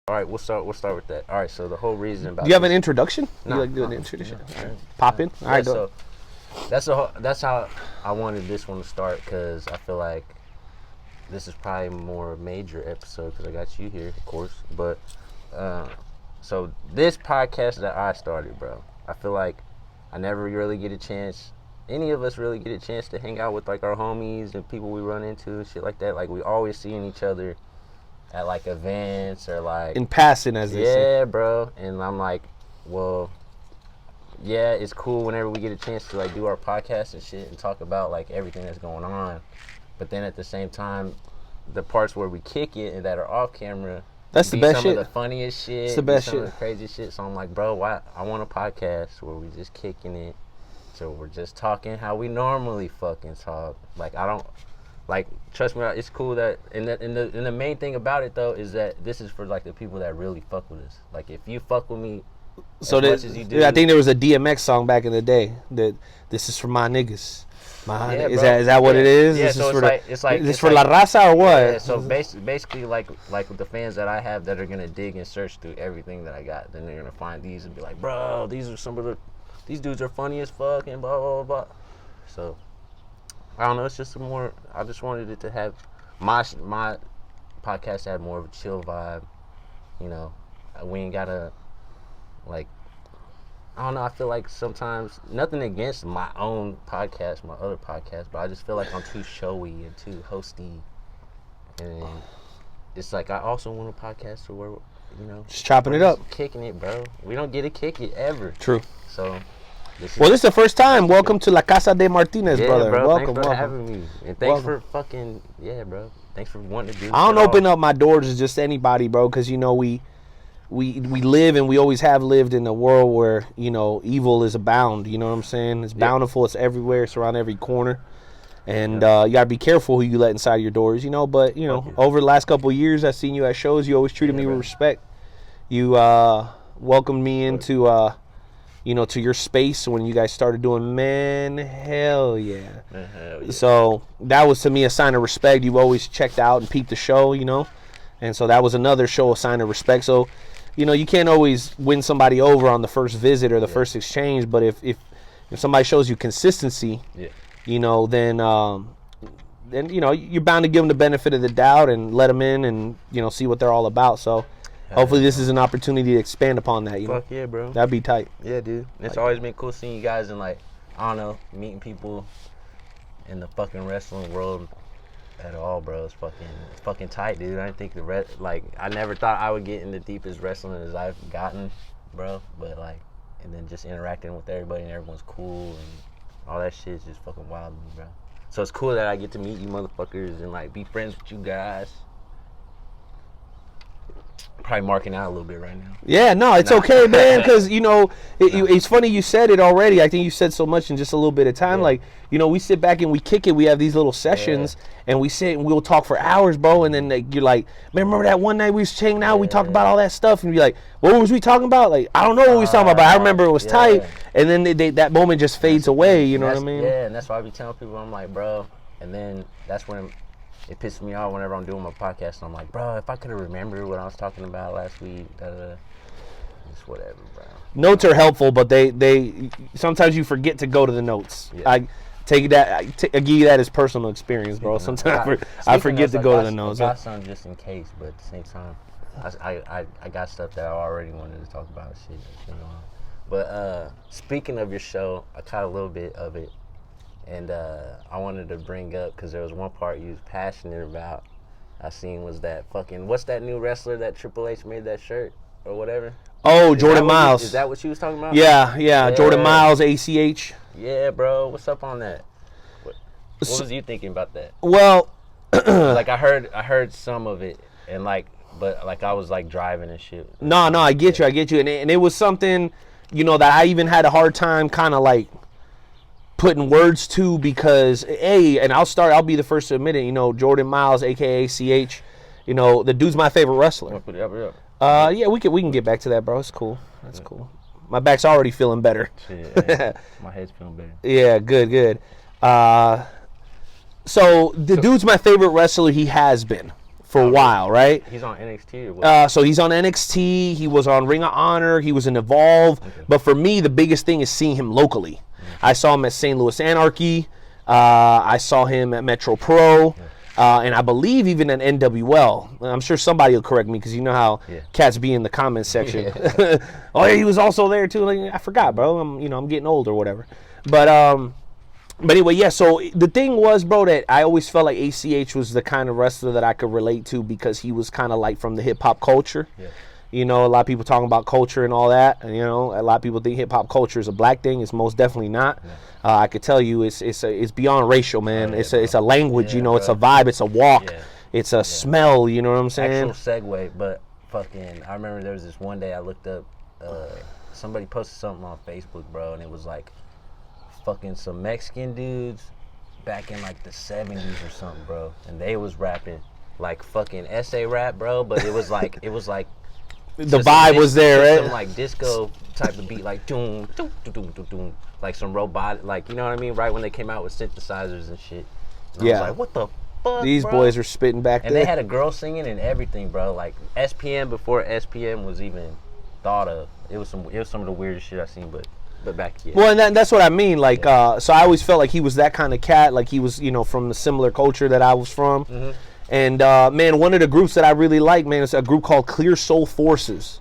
All right, we'll start with that. All right, so the whole reason about. Do you have an introduction? No, you like doing an introduction? All right. Pop in. All right, go. So that's how I wanted this one to start, because I feel like this is probably a more major episode because I got you here, of course. But so this podcast that I started, bro, I feel like I never really get a chance. Any of us really get a chance to hang out with like our homies and people we run into and shit like that. Like we always seeing each other at like events or like in passing, as they say. Yeah, bro. And I'm like, well, yeah, it's cool whenever we get a chance to like do our podcast and shit and talk about like everything that's going on. But then at the same time, the parts where we kick it and that are off camera, that's the best shit. Some of the funniest shit. It's the best shit. Some of the crazy shit. So I'm like, bro, why? I want a podcast where we just kicking it. So we're just talking how we normally fucking talk. Like I don't, like, trust me, it's cool that. And the main thing about it though is that this is for like the people that really fuck with us. Like if you fuck with me, so much as you do, I think there was a DMX song back in the day that this is for my niggas. Is that what it is? Yeah, this so is this for La Raza or what? Yeah, so basically like with the fans that I have that are gonna dig and search through everything that I got, then they're gonna find these and be like, bro, these are some of these dudes are funny as fuck and blah blah blah. So I don't know, it's just I just wanted it to have my podcast to have more of a chill vibe. You know, we ain't gotta like. I don't know, I feel like sometimes, nothing against my own podcast, my other podcast, but I just feel like I'm too showy and too hosty. And it's like, I also want a podcast where, you know. Just chopping it up. Kicking it, bro. We don't get to kick it ever. True. So, this is the first time. Welcome to La Casa de Martinez, brother. Bro, welcome, thanks for having me. And thanks for fucking, bro. Thanks for wanting to do this. I don't open up my doors to just anybody, bro, because, you know, we live and we always have lived in a world where, you know, evil is abound. You know what I'm saying? It's bountiful. It's everywhere. It's around every corner. And you got to be careful who you let inside your doors, you know. But, you know, over the last couple of years, I've seen you at shows. You always treated me with respect. You welcomed me into, you know, to your space when you guys started doing, man, hell yeah. So that was, to me, a sign of respect. You've always checked out and peeped the show, you know. And so that was another show, a sign of respect. So, you know, you can't always win somebody over on the first visit or the first exchange, but if somebody shows you consistency, you know, then you know, you're bound to give them the benefit of the doubt and let them in and, you know, see what they're all about. So hopefully this is an opportunity to expand upon that, you know. Fuck yeah, bro. That'd be tight. Yeah, dude. It's always been cool seeing you guys and, like, I don't know, meeting people in the fucking wrestling world at all, bro. It's fucking tight, dude. I didn't think I never thought I would get in the deepest wrestling as I've gotten, bro. But like, and then just interacting with everybody and everyone's cool and all that shit is just fucking wild to me, bro. So it's cool that I get to meet you motherfuckers and like be friends with you guys. Probably marking out a little bit right now. Yeah, no, it's okay, man, because, you know, it's funny you said it already. I think you said so much in just a little bit of time. Like, you know, we sit back and we kick it. We have these little sessions, and we sit and we'll talk for hours, bro, and then you're like, man, remember that one night we was hanging out, we talked about all that stuff, and you're like, what was we talking about? Like, I don't know what we was talking about, but I remember it was tight, and then that moment just fades away, you know what I mean? Yeah, and that's why I be telling people, I'm like, bro, and then that's when it pisses me off whenever I'm doing my podcast. And I'm like, bro, if I could have remembered what I was talking about last week, just whatever, bro. Notes are helpful, but they sometimes you forget to go to the notes. Yeah. I give you that as personal experience, bro. Sometimes I forget to go to the notes. I got some just in case, but at the same time, I got stuff that I already wanted to talk about. Shit, you know. But speaking of your show, I caught a little bit of it. And I wanted to bring up, because there was one part you was passionate about, I seen, was that fucking, what's that new wrestler that Triple H made that shirt or whatever? Oh, Jordan Miles. Is that what you was talking about? Yeah. Jordan Miles, ACH. Yeah, bro. What's up on that? What was you thinking about that? Well, like I heard some of it, and like, but like I was like driving and shit. No, I get you. And it was something, you know, that I even had a hard time kind of like putting words to, because and I'll be the first to admit it, you know, Jordan Miles, aka CH, you know, the dude's my favorite wrestler. Yeah, we can get back to that, bro. It's cool. That's cool. My back's already feeling better. Yeah, my head's feeling better. Yeah, good. So the dude's my favorite wrestler. He has been for a while, right? He's on NXT or what? So he's on NXT. He was on Ring of Honor. He was in Evolve. Okay. But for me, the biggest thing is seeing him locally. I saw him at St. Louis Anarchy. I saw him at Metro Pro. And I believe even at NWL. I'm sure somebody will correct me because you know how cats be in the comment section. Oh, yeah, he was also there too. Like, I forgot, bro. I'm getting old or whatever. But anyway, yeah, so the thing was, bro, that I always felt like ACH was the kind of wrestler that I could relate to because he was kind of like from the hip-hop culture. Yeah. You know, a lot of people talking about culture and all that. And, you know, a lot of people think hip-hop culture is a black thing. It's most definitely not. Yeah. I could tell you it's beyond racial, man. Oh, yeah, it's a language, you know, bro. It's a vibe, it's a walk, it's a smell, you know what I'm saying? Actual segue, but fucking, I remember there was this one day I looked up, somebody posted something on Facebook, bro, and it was like, fucking some Mexican dudes back in like the 70s or something, bro, and they was rapping like fucking essay rap, bro, but it was like the vibe was there, right? Some like disco type of beat, like doom doom doom doom doom, like some robot, like, you know what I mean, right when they came out with synthesizers and shit. And I was like, what the fuck, these bro? boys are spitting back and there. They had a girl singing and everything, bro, like SPM before SPM was even thought of. It was some of the weirdest shit I seen, but back here. Well, and that's what I mean. Like, so I always felt like he was that kind of cat. Like he was, you know, from the similar culture that I was from. Mm-hmm. And man, one of the groups that I really like, man, is a group called Clear Soul Forces.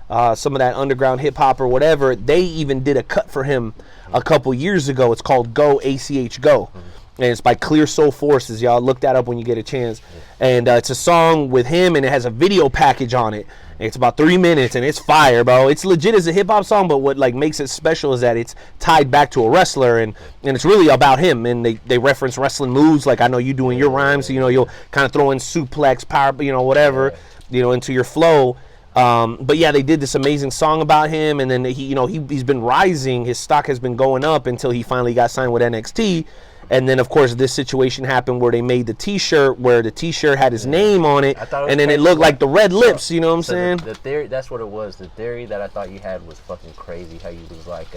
Some of that underground hip hop or whatever. They even did a cut for him a couple years ago. It's called Go ACH Go. Mm-hmm. And it's by Clear Soul Forces. Y'all look that up when you get a chance. And it's a song with him, and it has a video package on it. And it's about 3 minutes, and it's fire, bro. It's legit as a hip hop song, but what like makes it special is that it's tied back to a wrestler, and it's really about him. And they reference wrestling moves, like I know you doing your rhymes. So, you know, you'll kind of throw in suplex, power, you know, whatever, you know, into your flow. But yeah, they did this amazing song about him, and then he's been rising. His stock has been going up until he finally got signed with NXT. And then, of course, this situation happened where they made the T-shirt where the T-shirt had his name on it, and then it looked like the red lips, you know what I'm saying? The theory, that's what it was. The theory that I thought you had was fucking crazy, how you was like,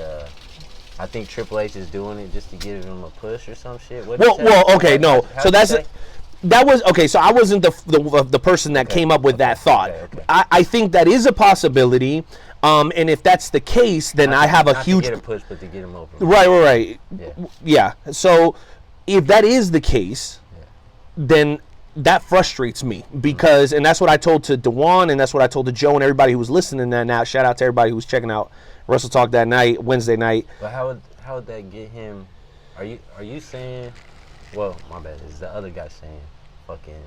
I think Triple H is doing it just to give him a push or some shit. Well, okay, no. So that was, okay, so I wasn't the person that came up with that thought. Okay. I think that is a possibility. And if that's the case, then I have a huge... Not to get a push, but to get him over. Right. Yeah. So if that is the case, then that frustrates me because, and that's what I told to Dewan, and that's what I told to Joe and everybody who was listening to that now. Shout out to everybody who was checking out WrestleTalk that night, Wednesday night. But how would that get him? Are you saying? Well, my bad. Is the other guy saying fucking?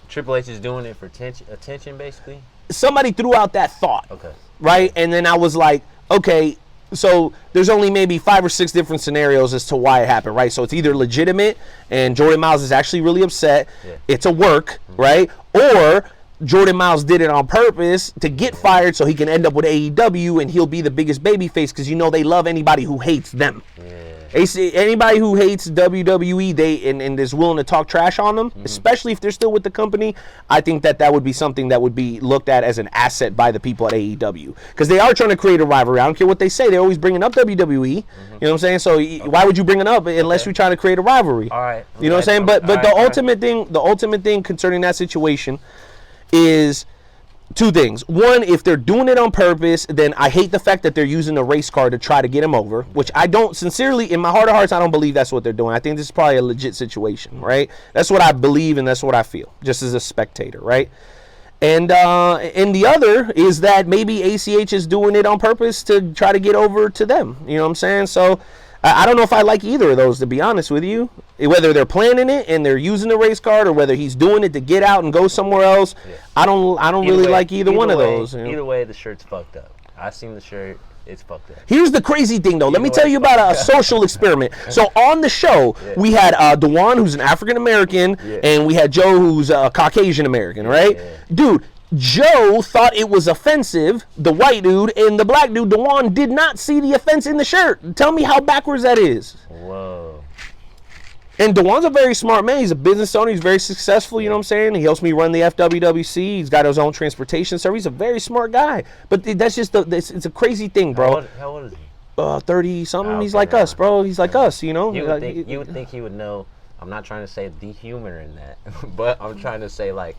Triple H is doing it for attention, basically? Somebody threw out that thought. Okay. Right? And then I was like, okay, so there's only maybe 5 or 6 different scenarios as to why it happened, right? So it's either legitimate and Jordan Miles is actually really upset. Yeah. It's a work, right? Or Jordan Miles did it on purpose to get fired so he can end up with AEW and he'll be the biggest babyface because, you know, they love anybody who hates them. Yeah. Anybody who hates WWE and is willing to talk trash on them, especially if they're still with the company, I think that would be something that would be looked at as an asset by the people at AEW. Because they are trying to create a rivalry. I don't care what they say. They're always bringing up WWE. You know what I'm saying? So why would you bring it up unless you're trying to create a rivalry? All right. You know what I'm saying? But the ultimate thing concerning that situation is 2 things. One, if they're doing it on purpose, then I hate the fact that they're using a race car to try to get him over, which I don't, sincerely, in my heart of hearts, I don't believe that's what they're doing. I think this is probably a legit situation, right? That's what I believe and that's what I feel, just as a spectator, right? And the other is that maybe ACH is doing it on purpose to try to get over to them. You know what I'm saying? So I don't know if I like either of those, to be honest with you. Whether they're planning it and they're using the race card, or whether he's doing it to get out and go somewhere else, I don't really like either one of those. You know? Either way, the shirt's fucked up. I seen the shirt. It's fucked up. Here's the crazy thing, though. Let me tell you about a social experiment. So on the show, we had Dewan, who's an African American, and we had Joe, who's a Caucasian American, right? Dude, Joe thought it was offensive, the white dude, and the black dude, Dewan, did not see the offense in the shirt. Tell me how backwards that is. Whoa. And Dewan's a very smart man. He's a business owner. He's very successful, you know what I'm saying? He helps me run the FWWC. He's got his own transportation service. He's a very smart guy. But that's just, it's a crazy thing, bro. How old is he? 30-something. He's like us, bro. He's like us, you know? You would think he would know I'm not trying to say the humor in that, but I'm trying to say like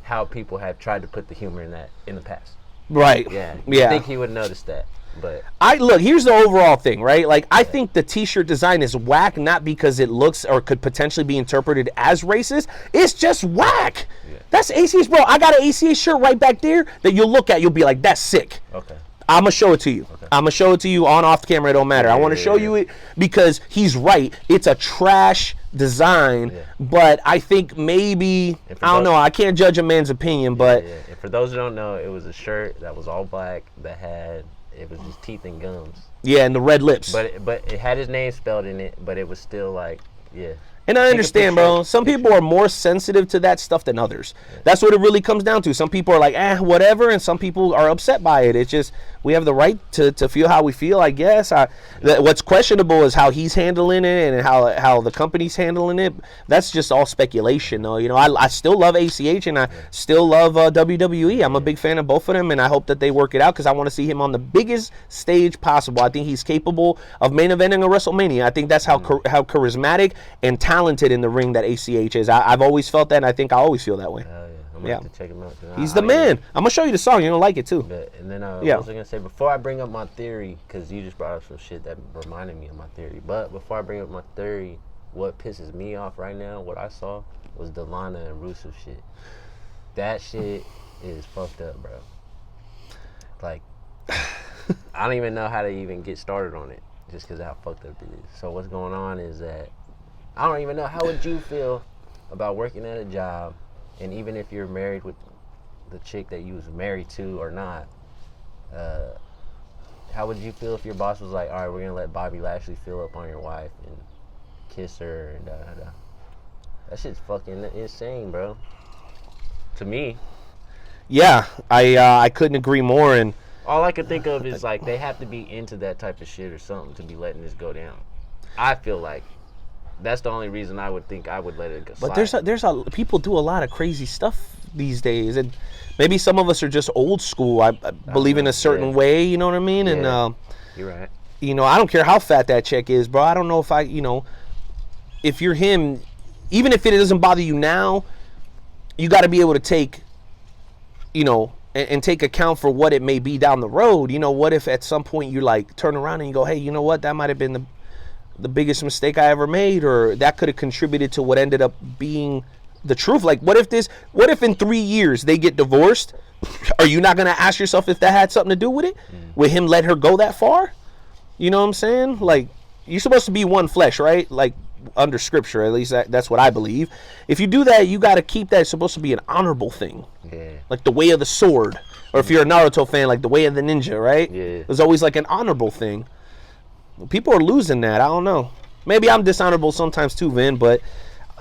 how people have tried to put the humor in that in the past. Right. Yeah. Yeah. I think he would notice that. But look, here's the overall thing, right? Like, I think the t-shirt design is whack, not because it looks or could potentially be interpreted as racist. It's just whack. Yeah. That's ACH, bro. I got an ACH shirt right back there that you'll look at, you'll be like, that's sick. okay. I'm going to show it to you. Okay. I'm going to show it to you on, off the camera. It don't matter. I want to show you it because he's right. It's a trash design, but I think maybe, I don't know. I can't judge a man's opinion, but. Yeah. And for those who don't know, it was a shirt that was all black that had, it was just teeth and gums. Yeah, and the red lips. But it had his name spelled in it, but it was still like, yeah. And I understand, bro. Some people are more sensitive to that stuff than others. Yeah. That's what it really comes down to. Some people are like, whatever, and some people are upset by it. It's just, we have the right to feel how we feel, I guess. What's questionable is how he's handling it and how the company's handling it. That's just all speculation, though. You know, I still love ACH and I still love WWE. I'm a big fan of both of them, and I hope that they work it out because I want to see him on the biggest stage possible. I think he's capable of main eventing a WrestleMania. I think that's how charismatic and talented in the ring that ACH is. I've always felt that, and I think I always feel that way. I'm going to have to check him out. He's the man. I'm going to show you the song. You're going to like it, too. And then what was I going to say? Before I bring up my theory, because you just brought up some shit that reminded me of my theory, but before I bring up my theory, what pisses me off right now, what I saw, was the Lana and Rusev shit. That shit is fucked up, bro. Like, I don't even know how to even get started on it, just because of how fucked up it is. So what's going on is that, I don't even know, how would you feel about working at a job, and even if you're married with the chick that you was married to or not, how would you feel if your boss was like, all right, we're going to let Bobby Lashley fill up on your wife and kiss her and da-da-da. That shit's fucking insane, bro. To me. Yeah, I couldn't agree more. And all I could think of is like they have to be into that type of shit or something to be letting this go down. I feel like that's the only reason I would think I would let it go. But there's people do a lot of crazy stuff these days, and maybe some of us are just old school. I believe in a certain way, you know what I mean? Yeah, and you're right. You know, I don't care how fat that chick is, bro. I don't know if if you're him, even if it doesn't bother you now, you got to be able to take, and take account for what it may be down the road. You know, what if at some point you like turn around and you go, hey, you know what? That might have been the biggest mistake I ever made, or that could have contributed to what ended up being the truth. Like, what if in 3 years they get divorced? Are you not going to ask yourself if that had something to do with it? With him let her go that far? You know what I'm saying? Like, you're supposed to be one flesh, right? Like, under scripture, at least that's what I believe. If you do that, you got to keep that. It's supposed to be an honorable thing. Yeah. Like the way of the sword. Or if you're a Naruto fan, like the way of the ninja, right? Yeah. It's always like an honorable thing. People are losing that. I don't know. Maybe I'm dishonorable sometimes too, Vin, but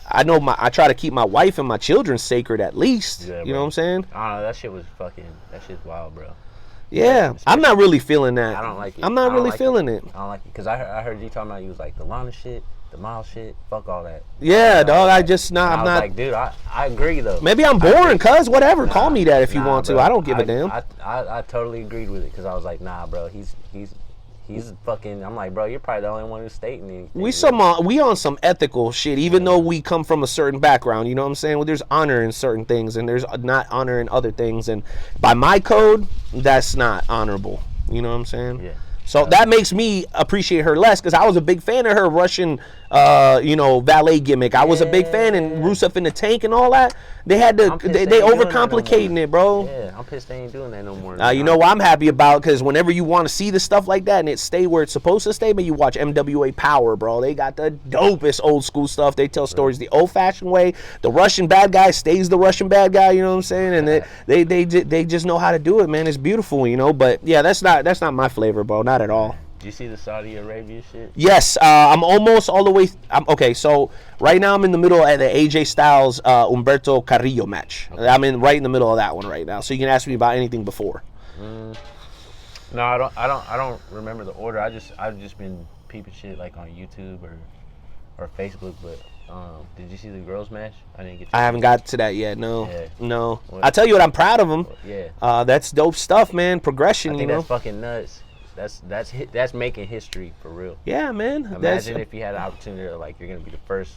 I know I try to keep my wife and my children sacred at least. Yeah, you know what I'm saying? I don't know. That shit's wild, bro. Yeah. I'm not really feeling that. I don't like it. I'm not really feeling it. I don't like it. Because I heard you talking about, you was like, the Lana shit, the Miles shit, fuck all that. Yeah, dog. I'm not. Like, dude, I agree, though. Maybe I'm boring, cuz. Whatever. Call me that if you want to. Bro. I don't give a damn. I totally agreed with it, because I was like, nah, bro, he's fucking. I'm like, bro, you're probably the only one who's stating anything. We on some ethical shit, even though we come from a certain background. You know what I'm saying? Well, there's honor in certain things, and there's not honor in other things. And by my code, that's not honorable. You know what I'm saying? Yeah. So that makes me appreciate her less, because I was a big fan of her Russian, valet gimmick. I was a big fan, and Rusev in the Tank and all that. They had to, they overcomplicating it, bro. Yeah, I'm pissed they ain't doing that no more. You know what I'm happy about, because whenever you want to see the stuff like that and it stay where it's supposed to stay, but you watch MWA Power, bro. They got the dopest old school stuff. They tell stories the old fashioned way. The Russian bad guy stays the Russian bad guy. You know what I'm saying? And they just know how to do it, man. It's beautiful, But yeah, that's not my flavor, bro. Not at all. Did you see the Saudi Arabia shit? Yes, I'm almost all the way. Okay, so right now I'm in the middle of the AJ Styles Humberto Carrillo match. Okay. I'm right in the middle of that one right now. So you can ask me about anything before. No, I don't remember the order. I've just been peeping shit like on YouTube or Facebook. But did you see the girls match? I haven't got to that yet. No, yeah. No. I tell you what, I'm proud of them. Yeah. That's dope stuff, man. Progression. I think that's fucking nuts. That's making history for real. Yeah, man. Imagine if you had an opportunity to, like, you're gonna be the first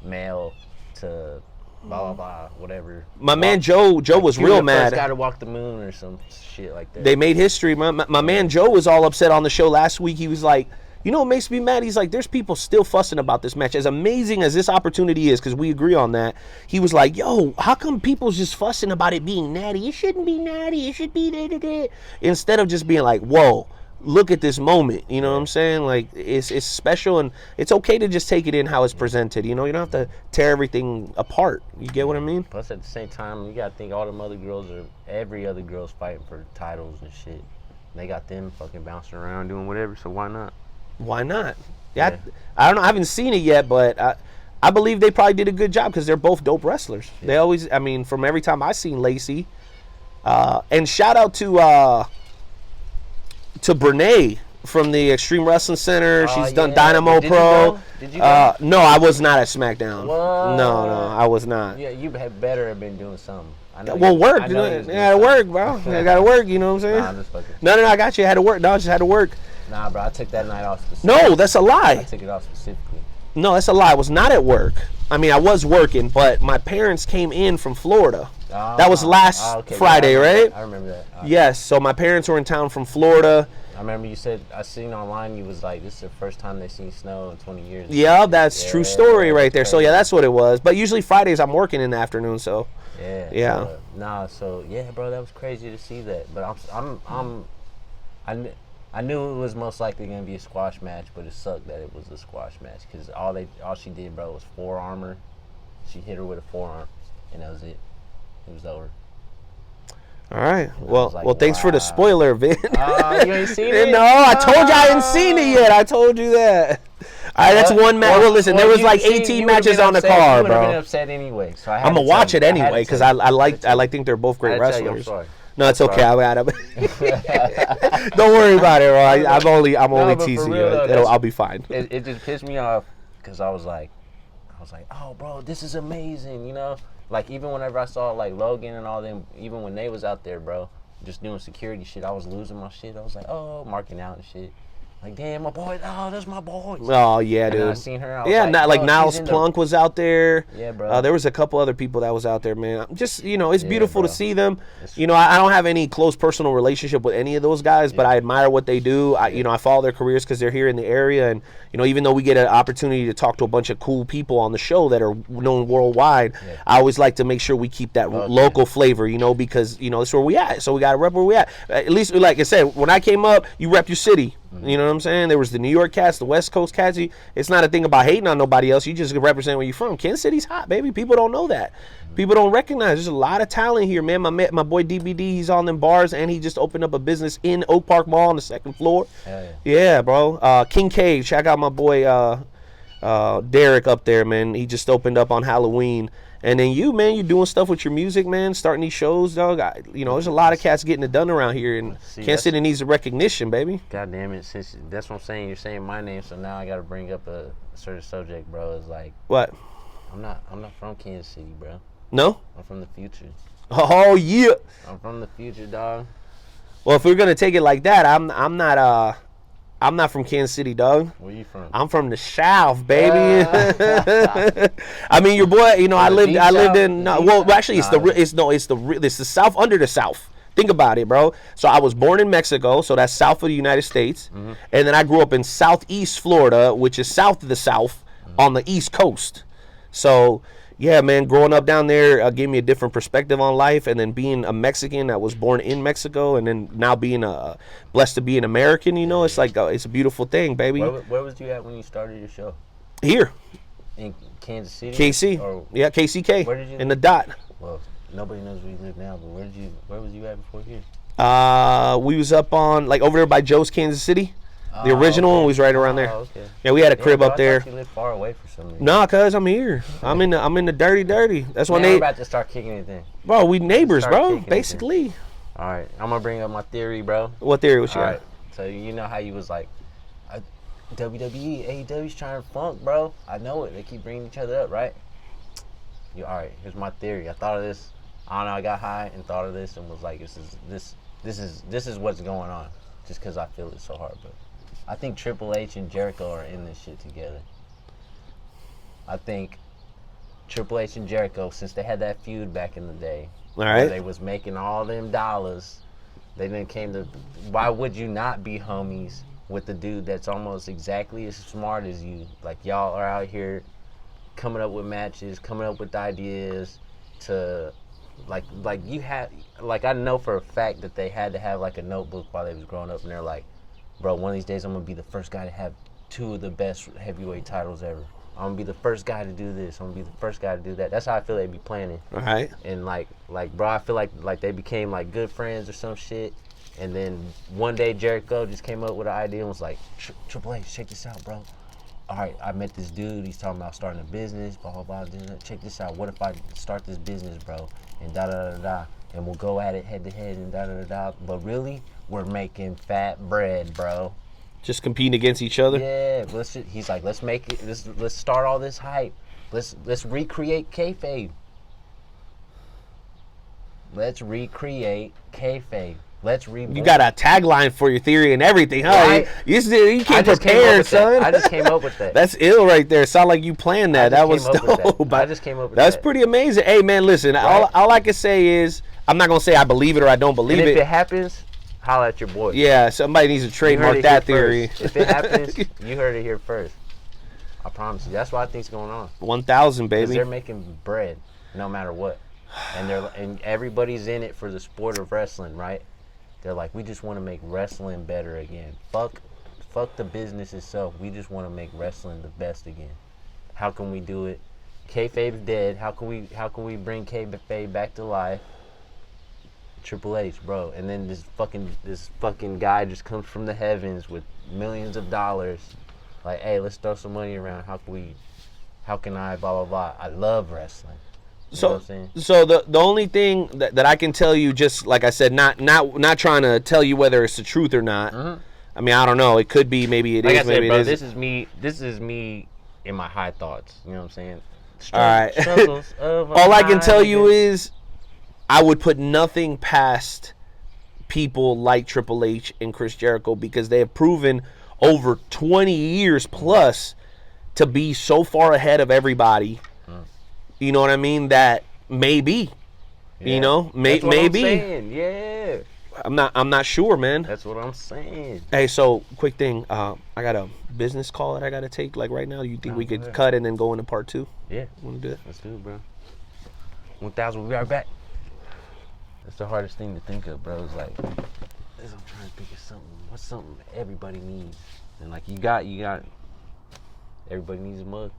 male to blah blah blah whatever. My man Joe was real mad. Got to walk the moon or some shit like that. They made history. My man Joe was all upset on the show last week. He was like, you know what makes me mad? He's like, there's people still fussing about this match. As amazing as this opportunity is, because we agree on that, he was like, yo, how come people's just fussing about it being natty? It shouldn't be natty. It should be da-da-da. Instead of just being like, whoa, look at this moment. You know what I'm saying? Like, it's special, and it's okay to just take it in how it's presented. You know, you don't have to tear everything apart. You get what I mean? Plus, at the same time, you got to think all them other girls every other girl's fighting for titles and shit. They got them fucking bouncing around doing whatever, so why not? Why not? Yeah. I don't know. I haven't seen it yet, but I believe they probably did a good job because they're both dope wrestlers. Yeah. They always, I mean, from every time I seen Lacey. And shout out to Brene from the Extreme Wrestling Center. She's done Dynamo Pro. Did you go? No, I was not at SmackDown. What? No, I was not. Yeah, you had better have been doing something. Well, work. You gotta work, bro. I gotta work, you know what I'm saying? Nah, I'm just fucking. No, I got you. I had to work. No, I just had to work. Nah, bro, I took that night off specifically. No, that's a lie. I took it off specifically. No, that's a lie. I was not at work. I mean, I was working, but my parents came in from Florida. That was last Friday, right? I remember that. Yes, so my parents were in town from Florida. I remember you said, I seen online, you was like, this is the first time they seen snow in 20 years. Yeah, that's true story right there. So, yeah, that's what it was. But usually Fridays I'm working in the afternoon, so. Yeah. So, yeah, bro, that was crazy to see that. But I knew it was most likely going to be a squash match, but it sucked that it was a squash match because all she did, bro, was forearmer. She hit her with a forearm, and that was it. It was over. All right. Well, thanks for the spoiler, Vin. You ain't seen it? No, I told you I hadn't seen it yet. I told you that. All right, that's one match. Well, listen, there was like 18 matches on the card, bro. You would have been upset anyway. So I'm gonna watch it anyway because I think they're both great wrestlers. No, it's okay. Don't worry about it, bro. I'm only teasing you. I'll be fine. It just pissed me off because I was like, oh, bro, this is amazing, you know. Like, even whenever I saw, like, Logan and all them, even when they was out there, bro, just doing security shit, I was losing my shit. I was like, oh, marking out and shit. Like, damn, my boy, oh, that's my boy. Oh, yeah, dude. And I seen her, I was like Niles Plunk was out there. Yeah, bro. There was a couple other people that was out there, man. Just, you know, it's beautiful to see them. You know, I don't have any close personal relationship with any of those guys, but I admire what they do. I follow their careers because they're here in the area. And, you know, even though we get an opportunity to talk to a bunch of cool people on the show that are known worldwide, I always like to make sure we keep that local flavor, you know, because, you know, that's where we at. So we got to rep where we at. At least, like I said, when I came up, you rep your city. You know what I'm saying? There was the New York cats, the West Coast cats. It's not a thing about hating on nobody else. You just represent where you're from. Kansas City's hot, baby. People don't know that. People don't recognize. There's a lot of talent here, man. My boy DBD, he's on them bars, and he just opened up a business in Oak Park Mall on the second floor. Yeah, bro. King K, check out my boy Derek up there, man. He just opened up on Halloween. And then you, man, you're doing stuff with your music, man, starting these shows, dog. There's a lot of cats getting it done around here, and Kansas City needs the recognition, baby. God damn it, since that's what I'm saying, you're saying my name, so now I got to bring up a certain subject, bro. It's like, what? I'm not from Kansas City, bro. No? I'm from the future. Oh, yeah. I'm from the future, dog. Well, if we're going to take it like that, I'm not from Kansas City, dog. Where you from? I'm from the South, baby. I mean, your boy. You know, I lived in. It's the South under the South. Think about it, bro. So I was born in Mexico, so that's south of the United States, and then I grew up in Southeast Florida, which is south of the South on the East Coast. So. Yeah, man, growing up down there gave me a different perspective on life, and then being a Mexican that was born in Mexico, and then now being blessed to be an American, you know, it's like it's a beautiful thing, baby. Where was you at when you started your show? Here. In Kansas City? KC. Yeah, KCK. Where did you in the dot. Well, nobody knows where you live now, but where was you at before here? We was up on, like, over there by Joe's Kansas City. The original one was right around there. Okay. Yeah, we had a crib up there. I thought you lived far away for some reason. Nah, cuz I'm here. I'm in the dirty. That's when we're about to start kicking anything. Bro, we neighbors, bro. Basically. All right, I'm gonna bring up my theory, bro. What theory was you got? All right. So you know how you was like, WWE, AEW's trying to funk, bro. I know it. They keep bringing each other up, right? All right. Here's my theory. I thought of this. I don't know. I got high and thought of this and was like, this is what's going on. Just because I feel it so hard, but. I think Triple H and Jericho are in this shit together. I think Triple H and Jericho, since they had that feud back in the day, All where right. they was making all them dollars, they then came to, why would you not be homies with the dude that's almost exactly as smart as you? Like, y'all are out here coming up with matches, coming up with ideas to, like you had, like, I know for a fact that they had to have, like, a notebook while they was growing up, and they're like, bro, one of these days I'm going to be the first guy to have 2 of the best heavyweight titles ever. I'm going to be the first guy to do this. I'm going to be the first guy to do that. That's how I feel they be planning. All right. And, like, bro, I feel like they became, like, good friends or some shit. And then one day Jericho just came up with an idea and was like, Triple H, check this out, bro. All right, I met this dude. He's talking about starting a business, blah, blah, blah. Check this out. What if I start this business, bro? And da-da-da-da. And we'll go at it head-to-head and da-da-da-da. But really, we're making fat bread, bro. Just competing against each other. Yeah, he's like, let's make it. Let's start all this hype. Let's recreate kayfabe. Let's recreate kayfabe. Let's rebuild. You got a tagline for your theory and everything, huh? Right. You came prepared, son. I just came up with that. That's ill right there. Sound like you planned that. That was dope. I just came up with That's that. pretty amazing. Hey, man, listen. Right. All I can say is, I'm not going to say I believe it or I don't believe And if it. it happens, holla at your boy. Yeah, somebody needs to trademark that theory. If it happens, you heard it here first. I promise you. That's what I think's going on. 1,000, Because baby. they're making bread no matter what. And everybody's in it for the sport of wrestling, right? They're like, we just want to make wrestling better again. Fuck the business itself. We just want to make wrestling the best again. How can we do it? Kayfabe's dead. How can we bring kayfabe back to life? Triple H, bro. And then this fucking guy just comes from the heavens with millions of dollars. Like, hey, let's throw some money around. How can I blah blah blah. I love wrestling. You know what I'm saying? So the only thing that I can tell you, just like I said, not trying to tell you whether it's the truth or not. Mm-hmm. I mean, I don't know. It could be. Maybe it like is. I said, Maybe bro, it isn't. this is me in my high thoughts. You know what I'm saying? All right. Struggles of a All I can tell high you is, I would put nothing past people like Triple H and Chris Jericho, because they have proven over 20 years plus to be so far ahead of everybody. You know what I mean? That maybe, Yeah. you know, That's what maybe. I'm saying. Yeah. I'm not sure, man. That's what I'm saying. Hey, so quick thing. I got a business call that I got to take. Like right now, you think we could yeah. cut and then go into part 2? Yeah. Want to do it? Let's do it, bro. 1,000. We'll be right back. That's the hardest thing to think of, bro. It's like, I'm trying to think of something. What's something everybody needs? And like you got. Everybody needs a mug.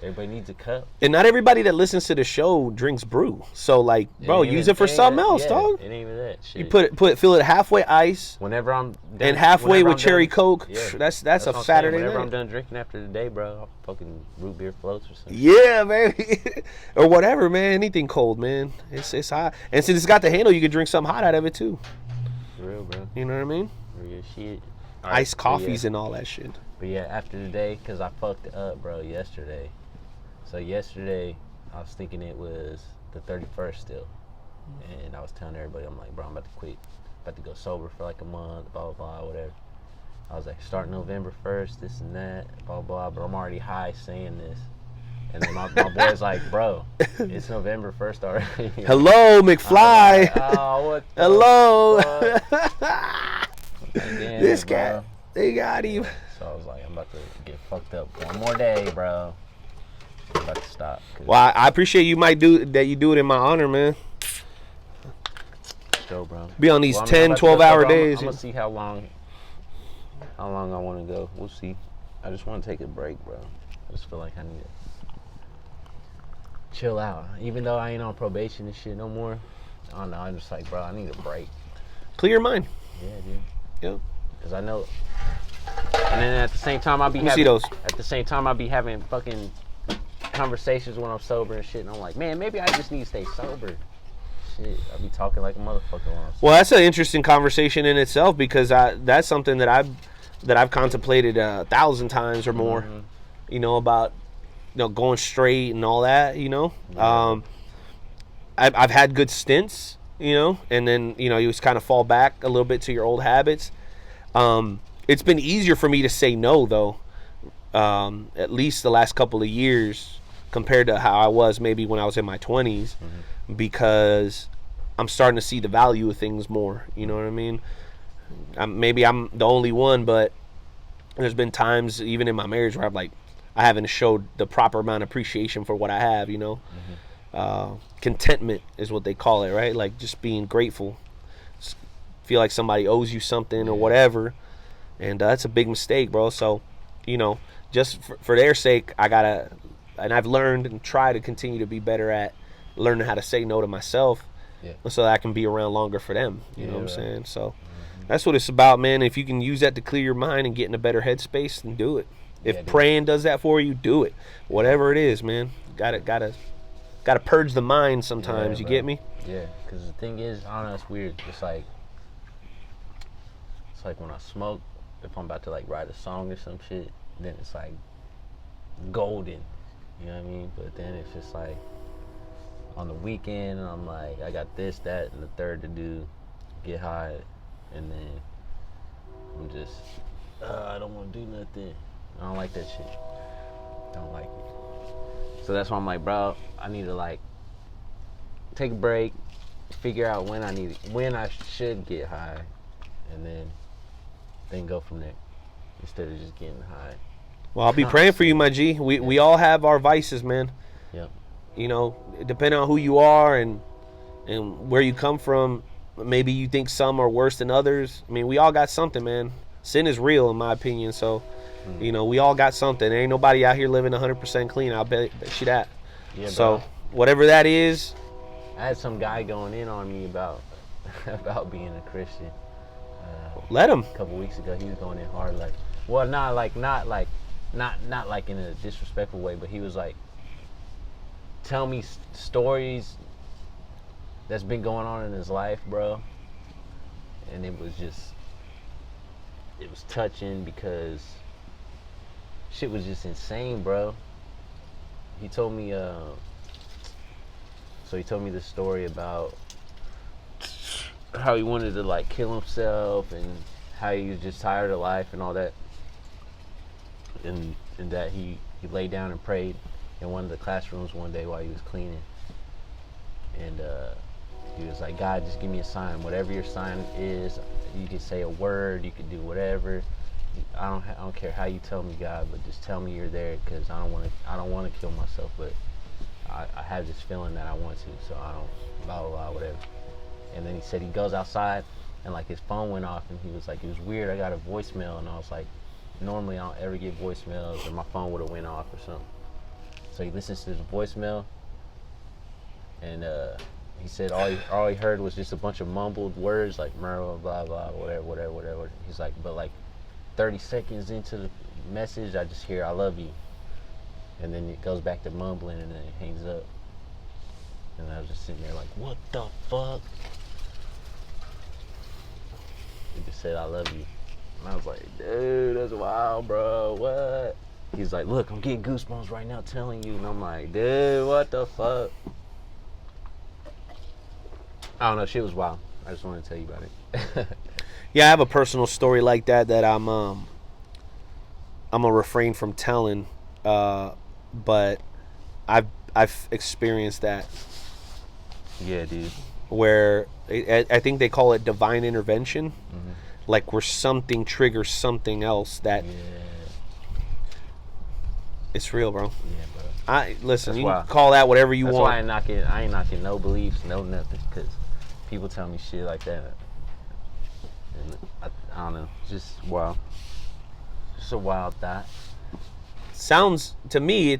Everybody needs a cup. And not everybody that listens to the show drinks brew. So like, bro, use it for something else, dog. It ain't even that shit. You fill it halfway ice Whenever I'm done, and halfway with cherry Coke. yeah. That's what a I'm Saturday saying. Whenever night. I'm done drinking after the day, bro, I'll fucking root beer floats or something. Yeah, baby. Or whatever, man. Anything cold, man. It's hot. And since it's got the handle, you can drink something hot out of it too. For real, bro. You know what I mean? Real shit. Iced coffees but yeah, and all that shit. But yeah, after the day, because I fucked it up, bro, yesterday. So yesterday, I was thinking it was the 31st still. And I was telling everybody, I'm like, bro, I'm about to quit. About to go sober for like a month, blah, blah, blah, whatever. I was like, start November 1st, this and that, blah, blah, but I'm already high saying this. And then my boy's like, bro, it's November 1st already. Hello, McFly. Like, oh, what the Hello. fuck? Like, damn, This bro. cat, they got him. So I was like, I'm about to get fucked up one more day, bro. I'm about to stop. Well, I appreciate you you do it in my honor, man. Go, bro. Be on these Well, 10, 12-hour days. I'm gonna see how long I want to go. We'll see. I just want to take a break, bro. I just feel like I need to chill out. Even though I ain't on probation and shit no more. I don't know. I'm just like, bro, I need a break. Clear your mind. Yeah, dude. Yeah. Because I know. And then at the same time, I'll be Let me having. see those. At the same time, I'll be having fucking conversations when I'm sober and shit. And I'm like, man, maybe I just need to stay sober. Shit, I'll be talking like a motherfucker when I'm sober. Well, that's an interesting conversation in itself, because that's something that I've contemplated 1,000 times or more. Mm-hmm. You know, about going straight and all that. You know, Yeah. I've had good stints. You know, and then you just kind of fall back a little bit to your old habits. It's been easier for me to say no, though. At least the last couple of years, compared to how I was maybe when I was in my 20s, because I'm starting to see the value of things more. You know what I mean? Maybe I'm the only one, but there's been times even in my marriage where I haven't showed the proper amount of appreciation for what I have, you know. Contentment is what they call it, right? Like just being grateful. Just feel like somebody owes you something or whatever, and that's a big mistake, bro. So, you know, just for their sake, and I've learned and try to continue to be better at learning how to say no to myself, so that I can be around longer for them. You know what I'm saying? So that's what it's about, man. If you can use that to clear your mind and get in a better headspace, then do it. If praying does that for you, do it. Whatever it is, man. Gotta purge the mind sometimes. You get me? Yeah, because the thing is, I don't know, it's weird. It's like when I smoke, if I'm about to like write a song or some shit, then it's like golden. You know what I mean? But then it's just like on the weekend, I'm like, I got this, that, and the third to do, get high, and then I'm just, I don't want to do nothing. I don't like that shit. I don't like it. So that's why I'm like, bro, I need to like take a break, figure out when I should get high, and then go from there instead of just getting high. Well, I'll be praying for you, my G. We all have our vices, man. Yep. You know, depending on who you are and where you come from, maybe you think some are worse than others. I mean, we all got something, man. Sin is real, in my opinion. So, you know, we all got something. There ain't nobody out here living 100% clean. I'll bet you that. Yeah, so, bro, whatever that is. I had some guy going in on me about being a Christian. Let him. A couple weeks ago, he was going in hard, like, well, not like in a disrespectful way, but he was like, tell me stories that's been going on in his life, bro. And it was touching because shit was just insane, bro. He told me, this story about how he wanted to like kill himself and how he was just tired of life and all that. And that he laid down and prayed in one of the classrooms one day while he was cleaning. And he was like, God, just give me a sign. Whatever your sign is, you can say a word, you can do whatever. I don't care how you tell me, God, but just tell me you're there, because I don't want to kill myself, but I have this feeling that I want to, so I don't, blah, blah, blah, whatever. And then he said he goes outside and like his phone went off, and he was like, it was weird, I got a voicemail, and I was like, normally I don't ever get voicemails, or my phone would have went off or something. So he listens to his voicemail, and he said all he heard was just a bunch of mumbled words like blah blah blah, whatever. He's like, but like 30 seconds into the message, I just hear I love you, and then it goes back to mumbling, and then it hangs up. And I was just sitting there like, what the fuck? He just said I love you. And I was like, dude, that's wild, bro. What? He's like, look, I'm getting goosebumps right now telling you. And I'm like, dude, what the fuck? I don't know, shit was wild. I just wanted to tell you about it. Yeah, I have a personal story like that I'm gonna refrain from telling, but I've experienced that. Yeah, dude. Where I think they call it divine intervention, like where something triggers something else that. Yeah. It's real, bro. Yeah, bro. Listen, you can call that whatever you want. That's why I ain't knocking no beliefs, no nothing, because people tell me shit like that. And I don't know, just wild. Just a wild thought. Sounds to me,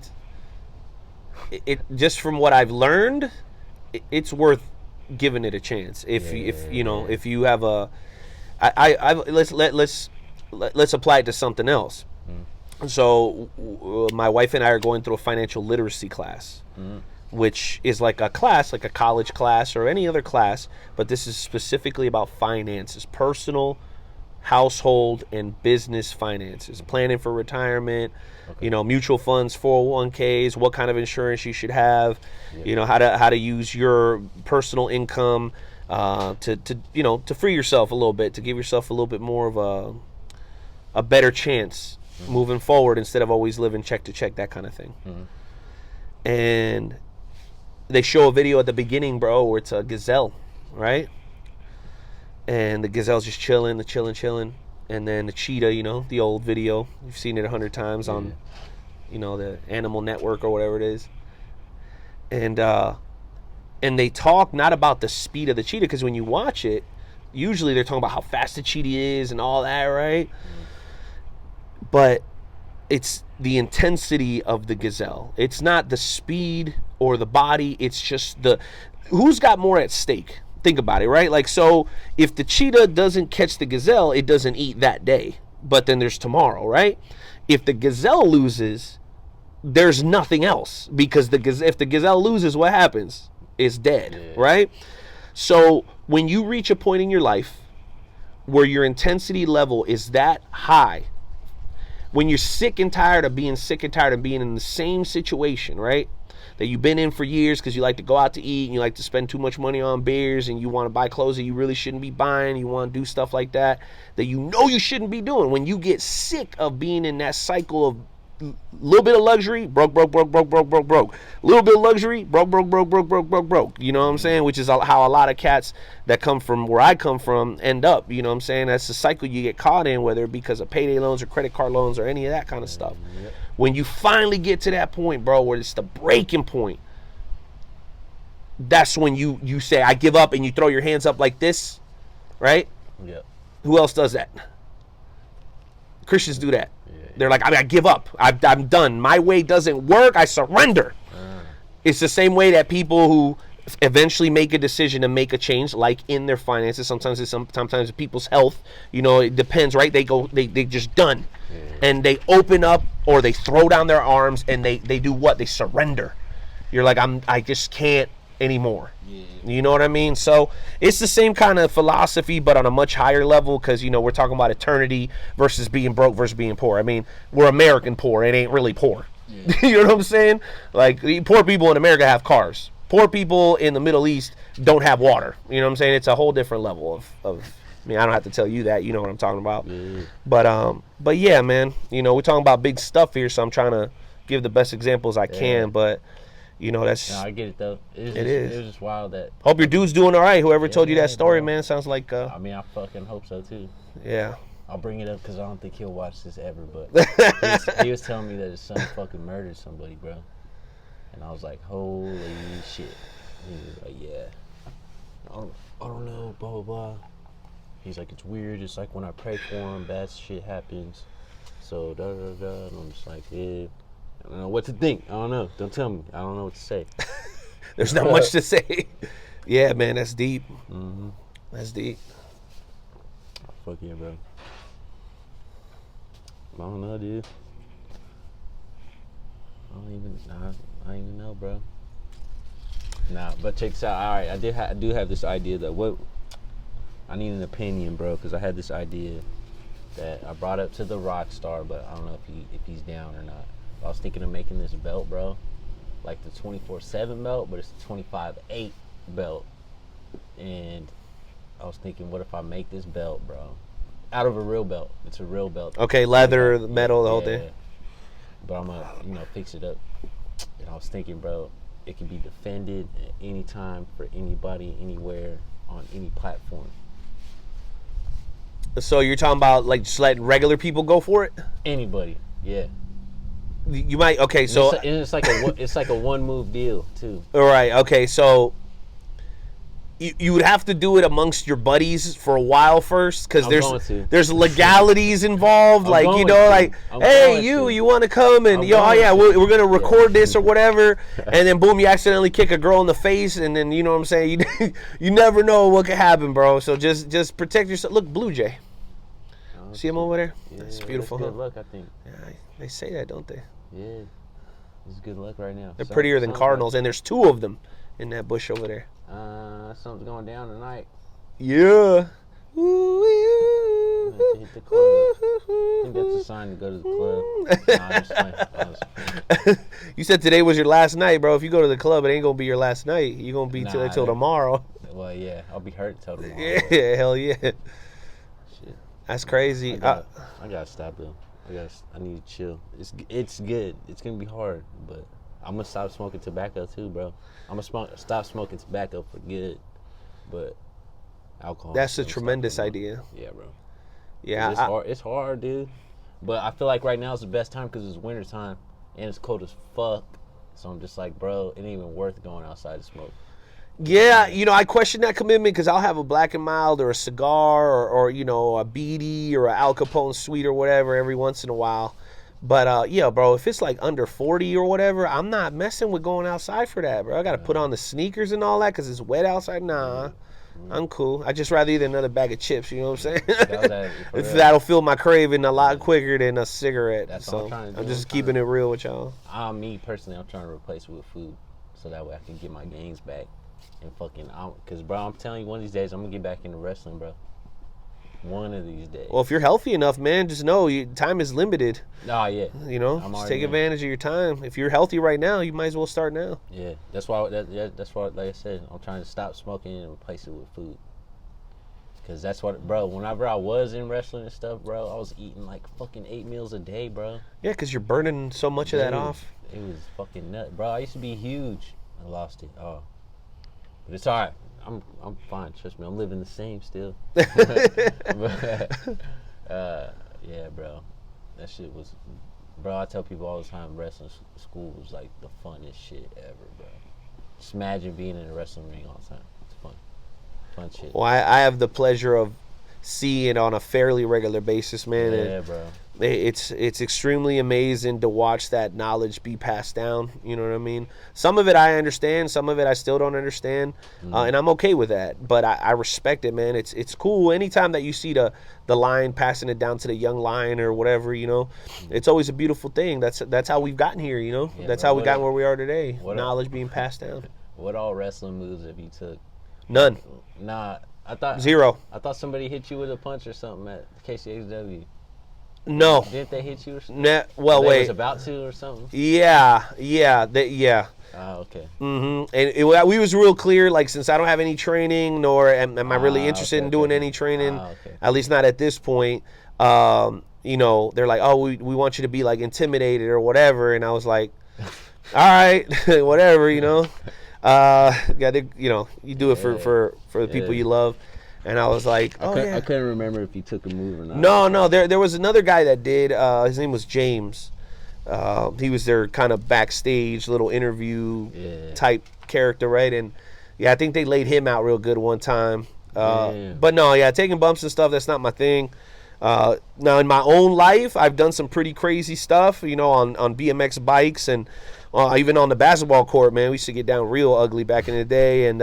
it just from what I've learned, it's worth giving it a chance. If you have a, let's apply it to something else. So my wife and I are going through a financial literacy class, which is like a class, like a college class or any other class, but this is specifically about finances, personal, household, and business finances, planning for retirement, mutual funds, 401ks, what kind of insurance you should have, how to use your personal income to free yourself a little bit, to give yourself a little bit more of a better chance moving forward instead of always living check to check, that kind of thing. And they show a video at the beginning, bro, where it's a gazelle, right? And the gazelle's just chilling. And then the cheetah, you know, the old video. You've seen it 100 times on, you know, the Animal Network or whatever it is. And they talk not about the speed of the cheetah, because when you watch it, usually they're talking about how fast the cheetah is and all that, right? But it's the intensity of the gazelle. It's not the speed or the body. It's just who's got more at stake. Think about it, right? Like, so if the cheetah doesn't catch the gazelle, it doesn't eat that day. But then there's tomorrow, right? If the gazelle loses, there's nothing else, because if the gazelle loses, what happens? It's dead, right? So when you reach a point in your life where your intensity level is that high, when you're sick and tired of being in the same situation, right, that you've been in for years because you like to go out to eat and you like to spend too much money on beers and you want to buy clothes that you really shouldn't be buying, you want to do stuff like that you know you shouldn't be doing. When you get sick of being in that cycle of little bit of luxury, broke. Little bit of luxury, broke. You know what I'm saying? Which is how a lot of cats that come from where I come from end up. You know what I'm saying? That's the cycle you get caught in, whether because of payday loans or credit card loans or any of that kind of stuff. Yep. When you finally get to that point, bro, where it's the breaking point, that's when you say, I give up, and you throw your hands up like this, right? Yeah. Who else does that? Christians do that. They're like, I give up. I'm done. My way doesn't work. I surrender. It's the same way that people who eventually make a decision to make a change, like in their finances, sometimes it's people's health. You know, it depends, right? They just done. And they open up, or they throw down their arms, and they do what? They surrender. You're like, I just can't anymore. You know what I mean? So it's the same kind of philosophy, but on a much higher level, because, you know, we're talking about eternity versus being broke versus being poor. I mean, we're American poor. It ain't really poor. You know what I'm saying? Like, poor people in America have cars. Poor people in the Middle East don't have water. You know what I'm saying? It's a whole different level of I mean, I don't have to tell you that. You know what I'm talking about. But yeah, man, you know, we're talking about big stuff here, so I'm trying to give the best examples I can, but you know, that's... No, I get it, though. It was just wild that... Hope your dude's doing all right. Whoever told you that story, man, sounds like... I mean, I fucking hope so, too. Yeah. I'll bring it up because I don't think he'll watch this ever, but he was telling me that his son fucking murdered somebody, bro. And I was like, holy shit. He was like, yeah. I don't know, blah, blah, blah. He's like, it's weird. It's like when I pray for him, bad shit happens. So, da-da-da-da. And I'm just like, yeah. I don't know what to think. I don't know. Don't tell me. I don't know what to say. There's not much to say. Yeah, man, that's deep. Mm-hmm. That's deep. Fuck yeah, bro. I don't know, dude. I don't even know, bro. Nah, but check this out. All right, I do have this idea that I need an opinion, bro, because I had this idea that I brought up to the rock star, but I don't know if he's down or not. I was thinking of making this belt, bro, like the 24/7 belt, but it's the 25/8 belt. And I was thinking, what if I make this belt, bro, out of a real belt? It's a real belt. Okay, leather, metal, the whole thing. But I'm gonna, fix it up. And I was thinking, bro, it can be defended at any time for anybody, anywhere, on any platform. So you're talking about like just letting regular people go for it? Anybody, yeah. You might, okay, so... It's like a one-move deal, too. All right, okay, so... You would have to do it amongst your buddies for a while first, because there's legalities involved, like, you know, like, hey, you want to come and, we're going to record this or whatever, and then boom, you accidentally kick a girl in the face, and then, you know what I'm saying, you never know what could happen, bro, so just protect yourself. Look, Blue Jay. See him over there? Yeah, that's beautiful, that's good luck, I think. Yeah, they say that, don't they? Yeah, it's good luck right now. They're prettier than cardinals, and there's 2 of them in that bush over there. Something's going down tonight. Yeah. Hit the club. I think that's a sign to go to the club. Nah, you said today was your last night, bro. If you go to the club, it ain't gonna be your last night. You're gonna be till tomorrow. Well, yeah, I'll be hurt till tomorrow. Yeah, hell yeah. Shit. That's crazy. I gotta stop though. I need to chill. It's good. It's gonna be hard, but I'm gonna stop smoking tobacco too, bro. I'm gonna stop smoking tobacco for good, but alcohol. That's a tremendous idea. Yeah, bro. Yeah, it's hard. It's hard, dude. But I feel like right now is the best time because it's winter time and it's cold as fuck. So I'm just like, bro, it ain't even worth going outside to smoke. Yeah, I question that commitment because I'll have a Black and Mild or a cigar or a beady or an Al Capone sweet or whatever every once in a while. But, yeah, bro, if it's like under 40 or whatever, I'm not messing with going outside for that, bro. I got to put on the sneakers and all that because it's wet outside. Nah, I'm cool. I just rather eat another bag of chips, you know what I'm saying? That'll fill my craving a lot quicker than a cigarette. That's so what I'm trying to do. I'm just keeping it real with y'all. Me, personally, I'm trying to replace it with food so that way I can get my gains back. And because, bro, I'm telling you, one of these days, I'm going to get back into wrestling, bro. One of these days. Well, if you're healthy enough, man, just know time is limited. Oh, yeah. Just take advantage of your time. If you're healthy right now, you might as well start now. Yeah, that's why, like I said, I'm trying to stop smoking and replace it with food. Because that's what, bro, whenever I was in wrestling and stuff, bro, I was eating like fucking 8 meals a day, bro. Yeah, because you're burning so much of that off. It was fucking nuts. Bro, I used to be huge. I lost it. Oh. But it's all right. I'm fine. Trust me. I'm living the same still. But, yeah, bro. That shit was... Bro, I tell people all the time, wrestling school was like the funnest shit ever, bro. Just imagine being in a wrestling ring all the time. It's fun. Fun shit. Well, I have the pleasure of seeing it on a fairly regular basis, man. Yeah, bro. It's extremely amazing to watch that knowledge be passed down. You know what I mean? Some of it I understand, some of it I still don't understand, and I'm okay with that. But I respect it, man. It's cool. Anytime that you see the line passing it down to the young lion or whatever, it's always a beautiful thing. That's how we've gotten here. Yeah, that's how we got where we are today. Knowledge being passed down. What all wrestling moves have you took? None. Nah, I thought 0. I thought somebody hit you with a punch or something at KCHW. No. Didn't they hit you or something? Well, they wait. was about to or something? Yeah. Oh, okay. And we was real clear, like, since I don't have any training, nor am I really interested in doing any training, at least not at this point. They're like, oh, we want you to be, like, intimidated or whatever. And I was like, all right, whatever, you do it for the people you love. And I was like, I couldn't remember if he took a move or not. No, there was another guy that did. His name was James. He was their kind of backstage little interview type character, right? And I think they laid him out real good one time. But no, taking bumps and stuff, that's not my thing. Now in my own life, I've done some pretty crazy stuff, on BMX bikes and even on the basketball court, man. We used to get down real ugly back in the day, and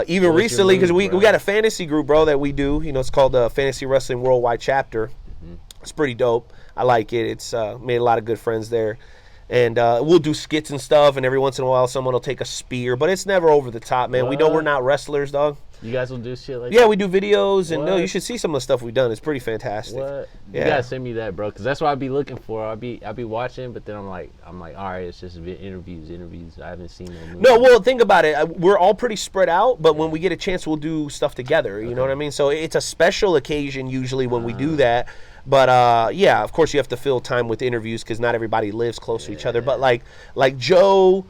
even recently, because we got a fantasy group, bro, that we do. It's called the Fantasy Wrestling Worldwide Chapter. Mm-hmm. It's pretty dope. I like it. It's made a lot of good friends there. And we'll do skits and stuff, and every once in a while someone will take a spear. But it's never over the top, man. What? We know we're not wrestlers, dog. You guys will do shit like that? Yeah, we do videos, and no, you should see some of the stuff we've done. It's pretty fantastic. What? Yeah. You gotta send me that, bro, because that's what I'd be looking for. I'd be watching, but then I'm like, all right, it's just interviews. I haven't seen no movies. No, well, think about it. We're all pretty spread out, but when we get a chance, we'll do stuff together. You know what I mean? So it's a special occasion usually when we do that. But of course you have to fill time with interviews because not everybody lives close to each other. But like Joe,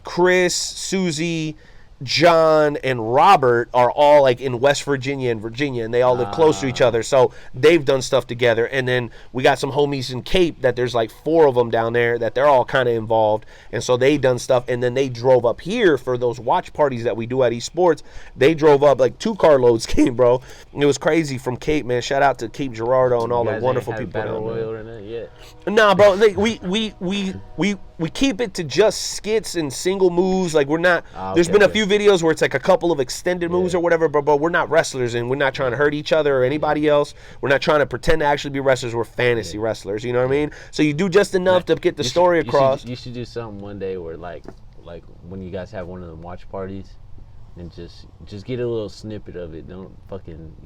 Chris, Susie, John, and Robert are all like in West Virginia and Virginia, and they all live close to each other. So they've done stuff together. And then we got some homies in Cape that there's like 4 of them down there that they're all kind of involved. And so they done stuff. And then they drove up here for those watch parties that we do at eSports. They drove up, like 2 carloads came, bro. It was crazy from Cape, man. Shout out to Cape Girardeau and all the wonderful people down there. Nah, bro. Like, we keep it to just skits and single moves. Like, we're not. There's been a few videos where it's like a couple of extended moves or whatever, but we're not wrestlers, and we're not trying to hurt each other or anybody else. We're not trying to pretend to actually be wrestlers. We're fantasy wrestlers. You know what I mean? So you do just enough to get the story across. You should do something one day where like when you guys have one of them watch parties, and just get a little snippet of it. You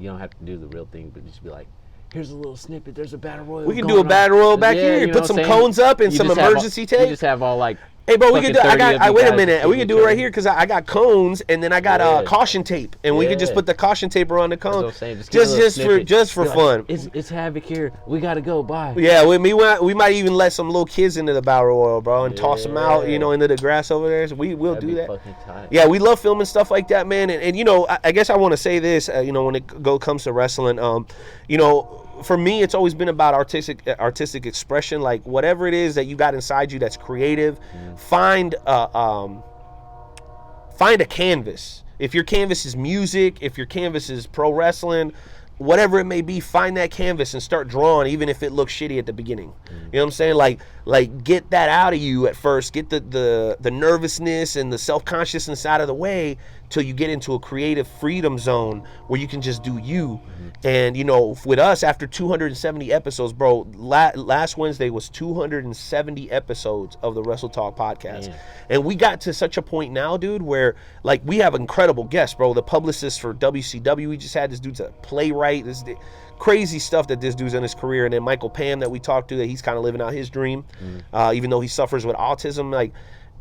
don't have to do the real thing, but just be like, here's a little snippet. There's a battle royal. We can do a battle royal back here. You know put some cones up and some emergency tape. You just have all like Hey, bro, we Fucking could do. 30 of you Wait a guys minute. shoot We can each do it right other. here because I got cones and then I got Yeah. caution tape, and we could just Yeah. put the caution tape around the That's what cone. I'm saying. Just, give a little snippet. Just for Be like, fun. It's Havoc here. We gotta go. Bye. Yeah, we might even let some little kids into the battle royal, bro, and toss them out, Yeah. into the grass over there. So we'll That'd do be that. fucking tight. Yeah, we love filming stuff like that, man. And I guess I want to say this, when it comes to wrestling, for me, it's always been about artistic expression. Like whatever it is that you got inside you that's creative, find a canvas. If your canvas is music, if your canvas is pro wrestling, whatever it may be, find that canvas and start drawing, even if it looks shitty at the beginning. You know what I'm saying? Like get that out of you at first. Get the nervousness and the self-consciousness out of the way till you get into a creative freedom zone where you can just do you. And with us, after 270 episodes, bro, last Wednesday was 270 episodes of the WrestleTalk podcast. Man. And we got to such a point now, dude, where like we have incredible guests, bro. The publicist for WCW, we just had this dude's a playwright. This crazy stuff that this dude's in his career. And then Michael Pam that we talked to, that he's kind of living out his dream, even though he suffers with autism. Like,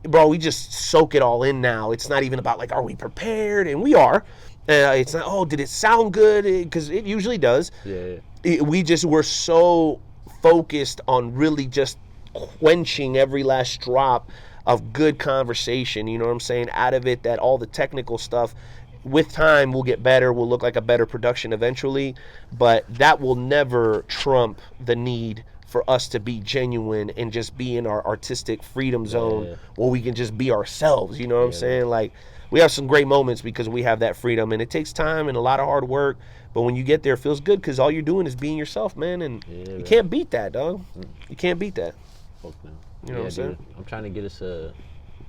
bro, we just soak it all in now. It's not even about like, are we prepared? And we are. It's not, oh, did it sound good? Because it usually does. Yeah. We're so focused on really just quenching every last drop of good conversation, you know what I'm saying, out of it, that all the technical stuff, with time, will get better. We'll look like a better production eventually, but that will never trump the need for us to be genuine and just be in our artistic freedom zone where we can just be ourselves, you know what I'm saying? Like, we have some great moments because we have that freedom, and it takes time and a lot of hard work, but when you get there, it feels good because all you're doing is being yourself, man, and you can't beat that, dog. You can't beat that. Fuck no. You know what I'm saying? Dude, I'm trying to get us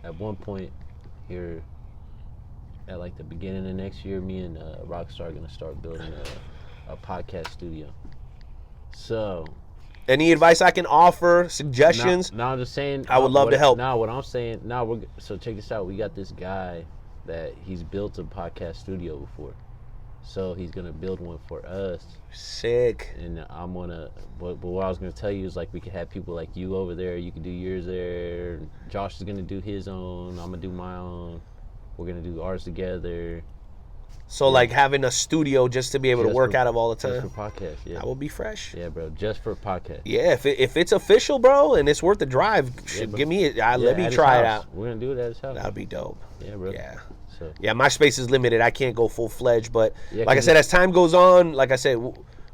at one point here at like the beginning of next year, me and Rockstar are gonna start building a podcast studio. So any advice I can offer, suggestions? No, I'm just saying. I would love to help. No, what I'm saying. So check this out. We got this guy that he's built a podcast studio before, so he's gonna build one for us. Sick. And I'm gonna. But what I was gonna tell you is like we could have people like you over there. You can do yours there. Josh is gonna do his own. I'm gonna do my own. We're gonna do ours together. So like having a studio just to be able to work out of all the time. Just for podcast, yeah. That would be fresh. Yeah, bro. Just for podcast. Yeah, if it's official, bro, and it's worth the drive, give me it. Let me try it out. We're gonna do it at his house. That'd be dope. Yeah, bro. Yeah. So. Yeah, my space is limited. I can't go full fledged, but Yeah, like I said, as time goes on, like I said,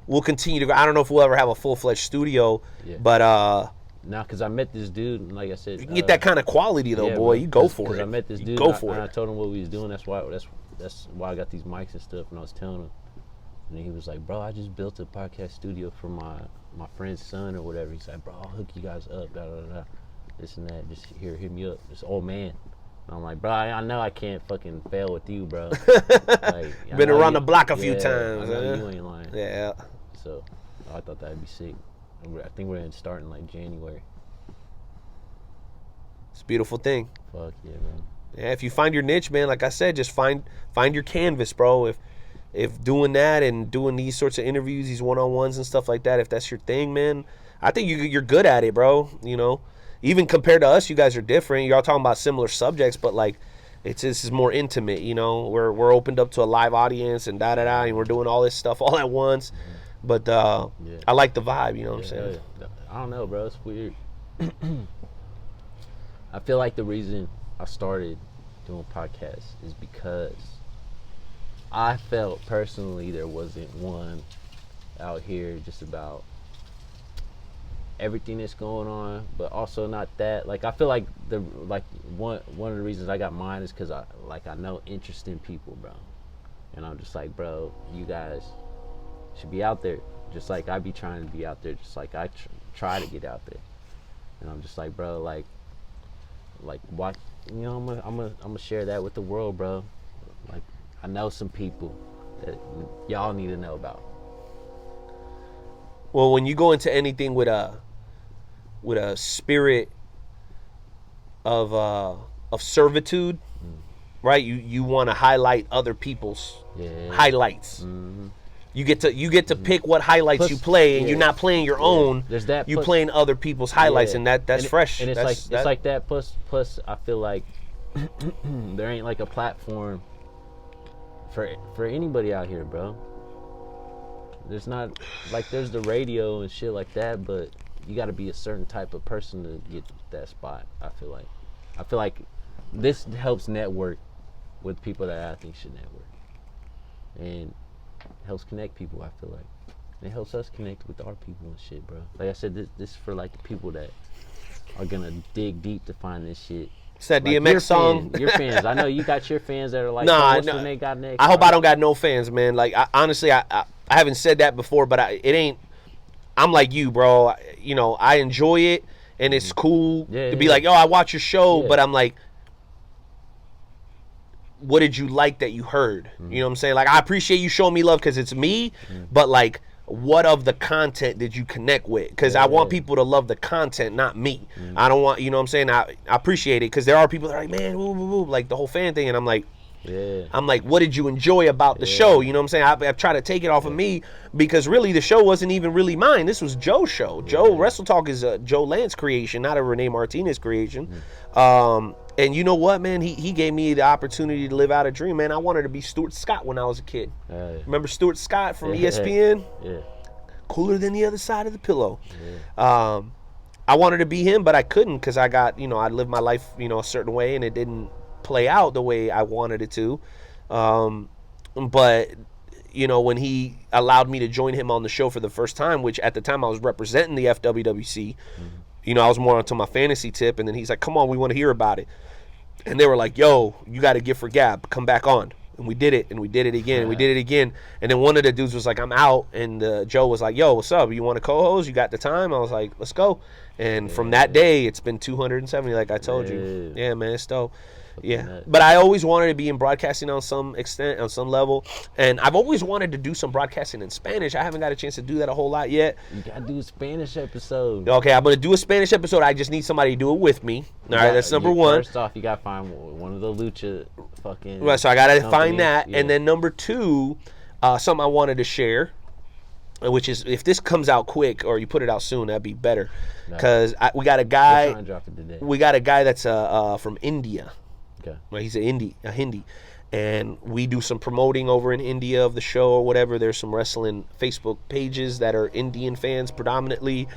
we'll continue to go. I don't know if we'll ever have a full fledged studio, but Nah, cause I met this dude, and like I said, you can get that kind of quality though, boy. You go for it. Cause I met this dude. Go for it. I told him what we was doing. That's why I got these mics and stuff. And I was telling him, and he was like, "Bro, I just built a podcast studio for my friend's son or whatever." He's like, "Bro, I'll hook you guys up, da da da, this and that. Just hit me up." This old man. And I'm like, "Bro, I know I can't fucking fail with you, bro. Like, Been around the block a few times. I know you ain't lying." Yeah. So I thought that'd be sick. I think we're gonna start in like January. It's a beautiful thing. Fuck yeah, man. Yeah, if you find your niche, man, like I said, just find your canvas, bro. If doing that and doing these sorts of interviews, these one-on-ones and stuff like that, if that's your thing, man, I think you're good at it, bro. You know, even compared to us, you guys are different. You're all talking about similar subjects, but like, this is more intimate. You know, we're opened up to a live audience and da da da, and we're doing all this stuff all at once. But I like the vibe. You know what I'm saying? I don't know, bro. It's weird. I feel like the reason I started doing podcasts is because I felt personally there wasn't one out here just about everything that's going on, but also not that. Like, I feel like one of the reasons I got mine is because I know interesting people, bro. And I'm just like, bro, you guys should be out there, just like I be trying to be out there, just like I try to get out there. And I'm just like, bro, like what, you know, I'm gonna share that with the world, bro. Like, I know some people that y'all need to know about. Well, when you go into anything with a spirit of servitude, right? You want to highlight other people's highlights. You get to pick what highlights you play, and you're not playing your own. There's that. You playing other people's highlights, and that's fresh. And it's like that. Plus, I feel like there ain't like a platform for anybody out here, bro. There's not like there's the radio and shit like that, but you got to be a certain type of person to get that spot. I feel like this helps network with people that I think should network, and helps connect people. I feel like it helps us connect with our people and shit, bro. Like I said, this is for like the people that are gonna dig deep to find this shit. It's that like DMX song. Your fans. I know you got your fans that are like, what's when they got next? I hope I don't got no fans, man. Like honestly, I haven't said that before, but it ain't. I'm like you, bro. You know, I enjoy it, and it's cool to be like, yo, I watch your show, but I'm like, what did you like that you heard? You know what I'm saying? Like, I appreciate you showing me love because it's me, but like, what of the content did you connect with? Because I want people to love the content, not me. I don't want, you know what I'm saying? I appreciate it because there are people that are like, man, woo, woo, woo, like the whole fan thing, and I'm like, what did you enjoy about the show? You know what I'm saying? I've tried to take it off of me because really the show wasn't even really mine. This was Joe's show. Joe WrestleTalk is a Joe Lance creation, not a Rene Martinez creation. And you know what, man? He gave me the opportunity to live out a dream, man. I wanted to be Stuart Scott when I was a kid. Remember Stuart Scott from ESPN? Cooler than the other side of the pillow. I wanted to be him, but I couldn't because I got, I lived my life, a certain way, and it didn't play out the way I wanted it to. But when he allowed me to join him on the show for the first time, which at the time I was representing the FWWC, I was more onto my fantasy tip, and then he's like, come on, we want to hear about it. And they were like, yo, you got a gift for gab, come back on. And we did it, and we did it again, and we did it again. And then one of the dudes was like, I'm out, and Joe was like, yo, what's up? You want to co-host? You got the time? I was like, let's go. And from that day, it's been 270, like I told you. Yeah, man, it's dope. Yeah, but I always wanted to be in broadcasting on some extent, on some level, and I've always wanted to do some broadcasting in Spanish. I haven't got a chance to do that a whole lot yet. You gotta do a Spanish episode. Okay, I'm gonna do a Spanish episode. I just need somebody to do it with me. All right, that's number one. First off, you gotta find one of the lucha fucking. Right, so I gotta find that, and then number two, something I wanted to share, which is if this comes out quick or you put it out soon, that'd be better, because we got a guy. We're trying to drop it today. We got a guy that's from India. Okay. Right, he's a Hindi, and we do some promoting over in India of the show or whatever. There's some wrestling Facebook pages that are Indian fans predominantly,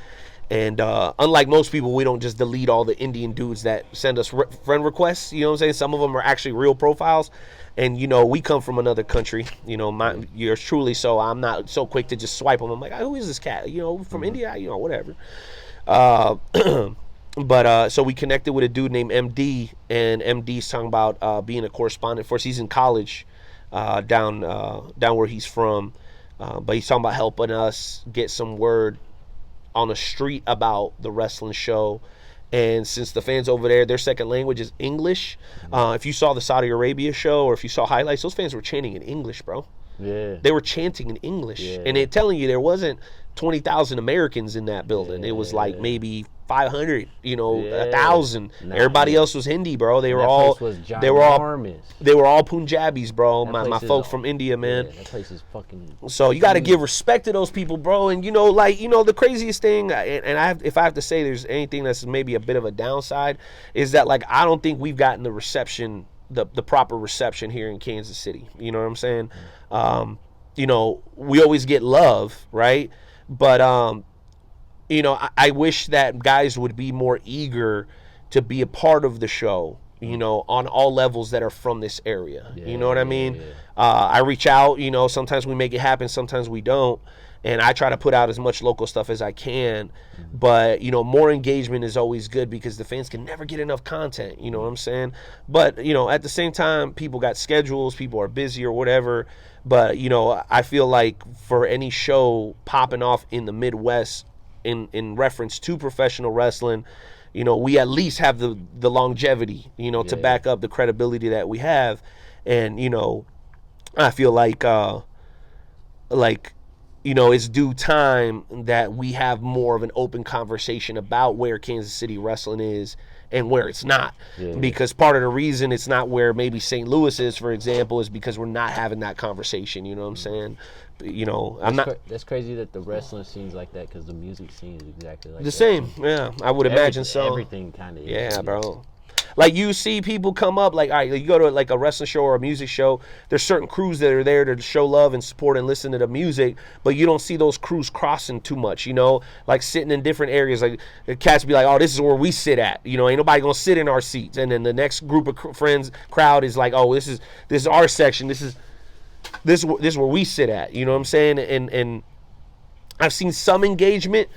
and unlike most people, we don't just delete all the Indian dudes that send us friend requests. You know what I'm saying? Some of them are actually real profiles, and we come from another country. Yours truly. So I'm not so quick to just swipe them. I'm like, who is this cat? From India. Whatever. But so we connected with a dude named MD, and MD's talking about being a correspondent for us. He's in college down where he's from, but he's talking about helping us get some word on the street about the wrestling show. And since the fans over there, their second language is English, if you saw the Saudi Arabia show or if you saw highlights, those fans were chanting in English, bro. Yeah. They were chanting in English, and they're telling you there wasn't 20,000 Americans in that building. It was like maybe 500, 1,000. Everybody else was Hindi, bro. They were all Punjabis, bro. My folks from India, man. That place is fucking. So you got to give respect to those people, bro. And the craziest thing, and if I have to say, there's anything that's maybe a bit of a downside, is that I don't think we've gotten the reception, the proper reception here in Kansas City. You know what I'm saying? We always get love, right? But I wish that guys would be more eager to be a part of the show, on all levels that are from this area. You know what I mean? I reach out, sometimes we make it happen, sometimes we don't. And I try to put out as much local stuff as I can. But, more engagement is always good because the fans can never get enough content. You know what I'm saying? But, at the same time, people got schedules, people are busy or whatever. But, I feel like for any show popping off in the Midwest, in reference to professional wrestling, we at least have the longevity, to back up the credibility that we have. And, I feel like it's due time that we have more of an open conversation about where Kansas City wrestling is and where it's not. Yeah. Because part of the reason it's not where maybe St. Louis is, for example, is because we're not having that conversation. You know what I'm saying? You know, That's crazy that the wrestling scene's like that, because the music scene is exactly like the that. same. Yeah, I would imagine so. Everything kind of. Yeah, bro. Like, you see people come up, like, all right, you go to like a wrestling show or a music show, there's certain crews that are there to show love and support and listen to the music, but you don't see those crews crossing too much, you know, like sitting in different areas. Like, the cats be like, oh, this is where we sit at, you know, ain't nobody gonna sit in our seats. And then the next group of friends, crowd is like, oh, this is our section, this is where we sit at, you know what I'm saying? And I've seen some engagement,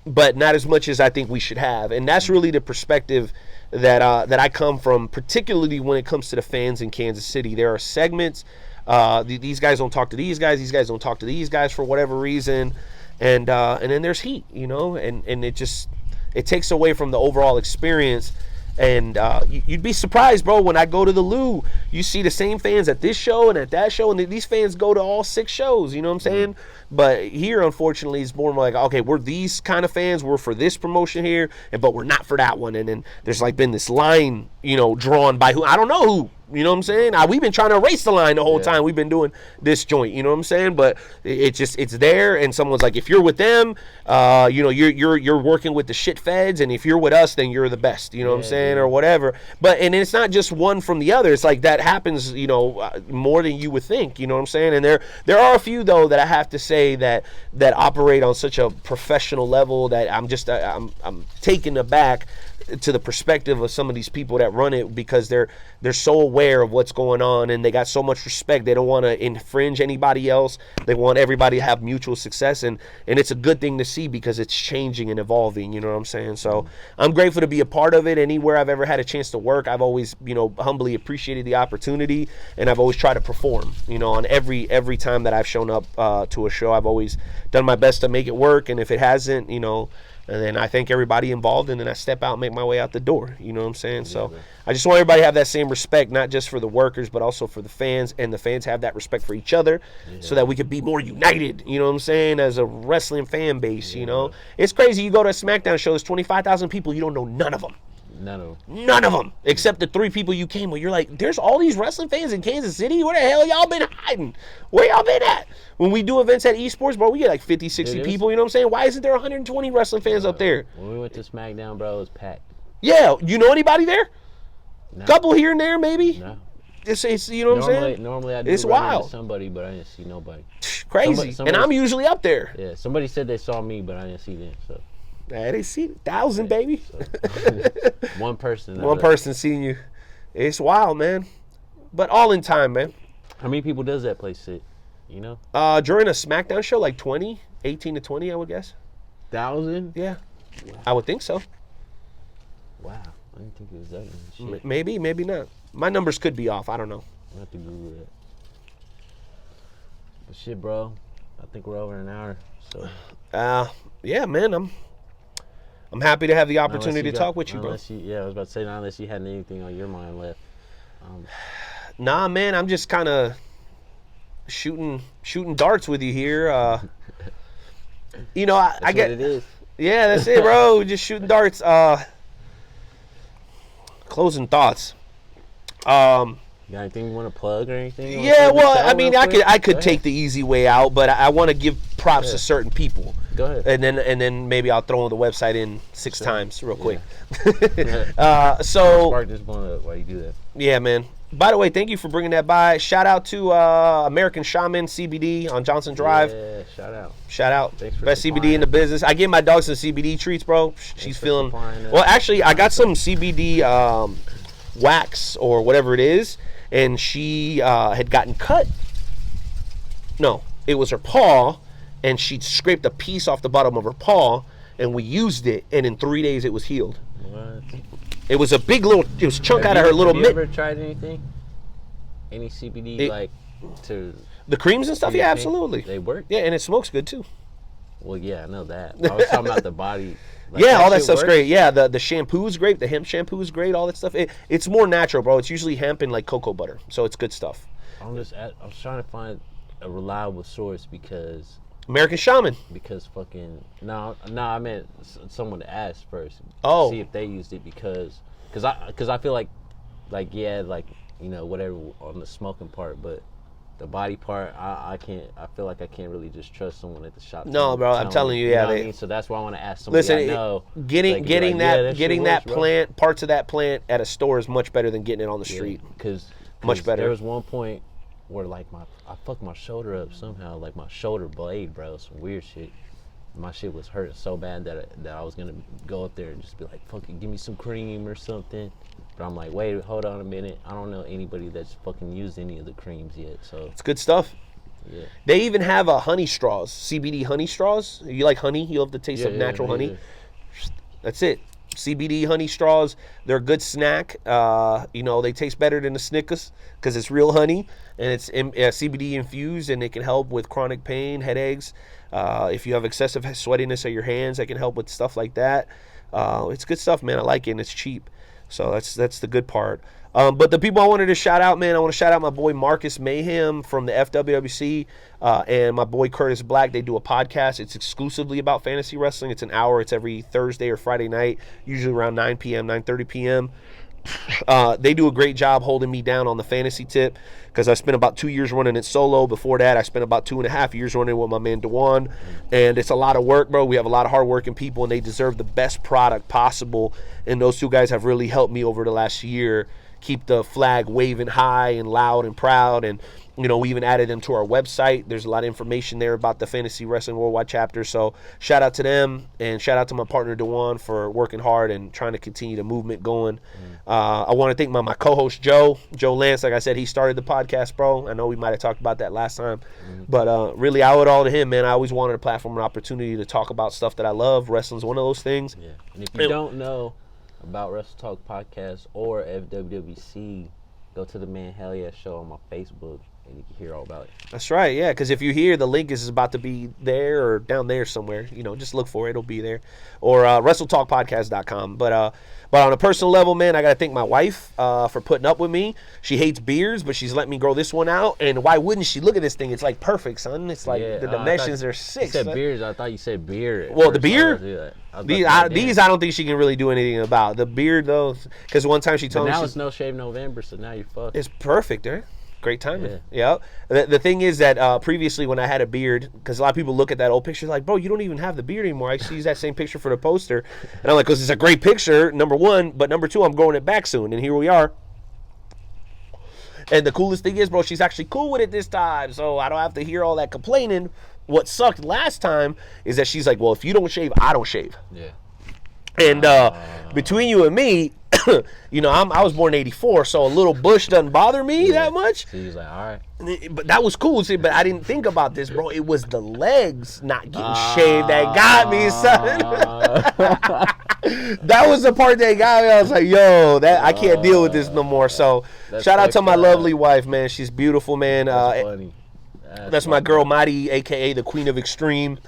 but not as much as I think we should have. And that's really the perspective that I come from, particularly when it comes to the fans in Kansas City. There are segments, these guys don't talk to these guys don't talk to these guys for whatever reason, and then there's heat, you know, and it takes away from the overall experience. And you'd be surprised, bro, when I go to the Lou, you see the same fans at this show and at that show, and these fans go to all 6 shows, you know what I'm saying? But here, unfortunately, it's more like, okay, we're these kind of fans, we're for this promotion here, but we're not for that one. And then there's like been this line, you know, drawn by who, I don't know who. You know what I'm saying? We've been trying to erase the line the whole time we've been doing this joint. You know what I'm saying? But it's there, and someone's like, if you're with them, you know, you're working with the shit feds, and if you're with us, then you're the best. You know what I'm saying, or whatever. But and it's not just one from the other. It's like that happens, you know, more than you would think. You know what I'm saying? And there are a few though that I have to say that operate on such a professional level that I'm taken aback to the perspective of some of these people that run it, because they're so aware of what's going on, and they got so much respect. They don't want to infringe anybody else. They want everybody to have mutual success, and it's a good thing to see, because it's changing and evolving. You know what I'm saying? So I'm grateful to be a part of it. Anywhere I've ever had a chance to work, I've always, you know, humbly appreciated the opportunity, and I've always tried to perform. You know, on every time that I've shown up to a show, I've always done my best to make it work, and if it hasn't, you know, and then I thank everybody involved, and then I step out and make my way out the door. You know what I'm saying? So I just want everybody to have that same respect, not just for the workers, but also for the fans, and the fans have that respect for each other, so that we could be more united, you know what I'm saying, as a wrestling fan base, you know? It's crazy. You go to a SmackDown show, there's 25,000 people, you don't know none of them. None of them, except the 3 people you came with. You're like, there's all these wrestling fans in Kansas City? Where the hell y'all been hiding? Where y'all been at? When we do events at esports, bro, we get like 50, 60 people, you know what I'm saying? Why isn't there 120 wrestling fans up there? When we went to SmackDown, bro, it was packed. Yeah, you know anybody there? No. Couple here and there, maybe? No. It's you know what I'm saying? Normally I do it's run wild. Into somebody, but I didn't see nobody. Crazy. Somebody, and I'm usually up there. Yeah, somebody said they saw me, but I didn't see them, so. Yeah, they see 1,000, baby. So. One person. One person seeing you. It's wild, man. But all in time, man. How many people does that place sit? You know? During a SmackDown show, like 20, 18 to 20, I would guess. 1,000? Yeah. Wow. I would think so. Wow. I didn't think it was that many. Shit. Maybe, maybe not. My numbers could be off. I don't know. I'll have to Google that. But shit, bro. I think we're over an hour. So. Yeah, man. I'm happy to have the opportunity to talk with you, bro. I was about to say, not unless you had anything on your mind left. Nah, man. I'm just kind of shooting darts with you here. You know, I get what it is. Yeah, that's it, bro. Just shooting darts. Closing thoughts. You got anything you want to plug or anything? Yeah, well, I mean, I could take the easy way out, but I want to give props to certain people. Go ahead. And then maybe I'll throw the website in 6 times real quick. So spark this blunt up while you do that. Yeah, man. By the way, thank you for bringing that by. Shout out to American Shaman CBD on Johnson Drive. Yeah, shout out. Thanks for best CBD in the business. I gave my dog some CBD treats, bro. She's feeling. Well, actually, I got some CBD wax or whatever it is, and she had gotten cut. No, it was her paw, and she scraped a piece off the bottom of her paw, and we used it, and in 3 days it was healed. What? It was a big little, it was a chunk out of her little mitt. Have you ever tried anything? Any CBD, like, to... The creams and stuff? Yeah, absolutely. They work? Yeah, and it smokes good, too. Well, yeah, I know that. I was talking about the body. Like, yeah, all that stuff's great. Yeah, the shampoo is great. The hemp shampoo is great. All that stuff. It's more natural, bro. It's usually hemp and, like, cocoa butter. So it's good stuff. I was trying to find a reliable source because... American Shaman. Because fucking... No, I meant someone to ask first. Oh. See if they used it because Cause I feel like yeah, like, you know, whatever on the smoking part, but the body part, I can't. I feel like I can't really just trust someone at the shop. No, bro, I'm telling you, you yeah. know what I mean? So that's why I want to ask somebody. Listen, I know, getting that works, plant, parts of that plant at a store is much better than getting it on the street. Because much better. There was one point where like I fucked my shoulder up somehow, like my shoulder blade, bro. Some weird shit. My shit was hurting so bad that I was gonna go up there and just be like, fucking give me some cream or something. But I'm like, wait, hold on a minute. I don't know anybody that's fucking used any of the creams yet. So it's good stuff. Yeah. They even have honey straws, CBD honey straws. You like honey? You love the taste of natural honey? Yeah. That's it. CBD honey straws. They're a good snack. You know, they taste better than the Snickers because it's real honey and it's CBD infused, and it can help with chronic pain, headaches. If you have excessive sweatiness of your hands, that can help with stuff like that. It's good stuff, man. I like it, and it's cheap. So that's the good part. But the people I wanted to shout out, man, I want to shout out my boy Marcus Mayhem from the FWWC and my boy Curtis Black. They do a podcast. It's exclusively about fantasy wrestling. It's an hour. It's every Thursday or Friday night, usually around 9 p.m., 9:30 p.m. They do a great job holding me down on the fantasy tip because I spent about 2 years running it solo. Before that, I spent about 2.5 years running with my man Dewan, and it's a lot of work, bro. We have a lot of hardworking people, and they deserve the best product possible, and those two guys have really helped me over the last year keep the flag waving high and loud and proud. And you know, we even added them to our website. There's a lot of information there about the Fantasy Wrestling Worldwide chapter. So shout out to them, and shout out to my partner Dewan for working hard and trying to continue the movement going. I want to thank my co-host Joe Lance. Like I said, he started the podcast, bro. I know we might have talked about that last time, but really I owe it all to him, man. I always wanted a platform and opportunity to talk about stuff that I love. Wrestling's one of those things. Yeah. And if you don't know about WrestleTalk Podcast or FWWC, go to the Man Hell Yeah show on my Facebook, and you can hear all about it. That's right, yeah, because if you hear, the link is about to be there or down there somewhere. You know, just look for it. It'll be there. Or WrestleTalkPodcast.com. But on a personal level, man, I got to thank my wife for putting up with me. She hates beards, but she's let me grow this one out. And why wouldn't she? Look at this thing. It's like perfect, son. It's like the dimensions are sick. You said beards. I thought you said beard. Well, the beard? These I don't think she can really do anything about. The beard, though, because one time she told me. Now it's No Shave November, so now you're fucked. It's perfect, right? Great timing. Yeah. The thing is that previously when I had a beard, because a lot of people look at that old picture like, bro, you don't even have the beard anymore. I use that same picture for the poster. And I'm like, because it's a great picture, number one. But number two, I'm growing it back soon. And here we are. And the coolest thing is, bro, she's actually cool with it this time. So I don't have to hear all that complaining. What sucked last time is that she's like, well, if you don't shave, I don't shave. Yeah. And between you and me, you know, I was born in '84, so a little bush doesn't bother me that much. So he was like, all right. But that was cool. See, but I didn't think about this, bro. It was the legs not getting shaved that got me, son. That was the part that got me. I was like, yo, I can't deal with this no more. So shout out to my lovely wife, man. She's beautiful, man. That's funny. That's my girl, Mighty, a.k.a. the Queen of Extreme.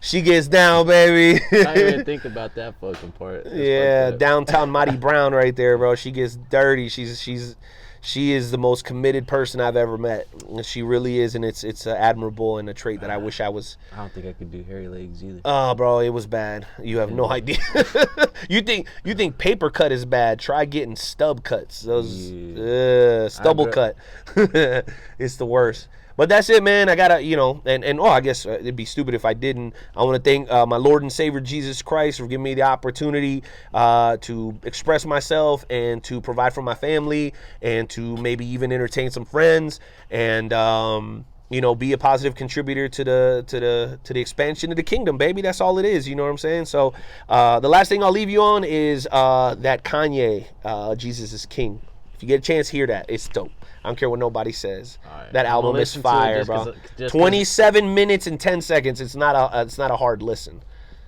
She gets down, baby. I didn't even think about that fucking part. That's downtown Mighty Brown right there, bro. She gets dirty. She is the most committed person I've ever met. She really is, and it's admirable and a trait that I wish I was. I don't think I could do hairy legs either. Oh, bro, it was bad. You have no idea. You think paper cut is bad? Try getting stub cuts. Those stubble cut. It's the worst. But that's it, man. I gotta, you know, and I guess it'd be stupid if I didn't. I want to thank my Lord and Savior Jesus Christ for giving me the opportunity to express myself and to provide for my family and to maybe even entertain some friends and you know, be a positive contributor to the expansion of the kingdom, baby. That's all it is. You know what I'm saying? So the last thing I'll leave you on is that Kanye, Jesus is King. If you get a chance, hear that. It's dope. I don't care what nobody says. Right. That album is fire, bro. 27 minutes and 10 seconds. It's not a hard listen.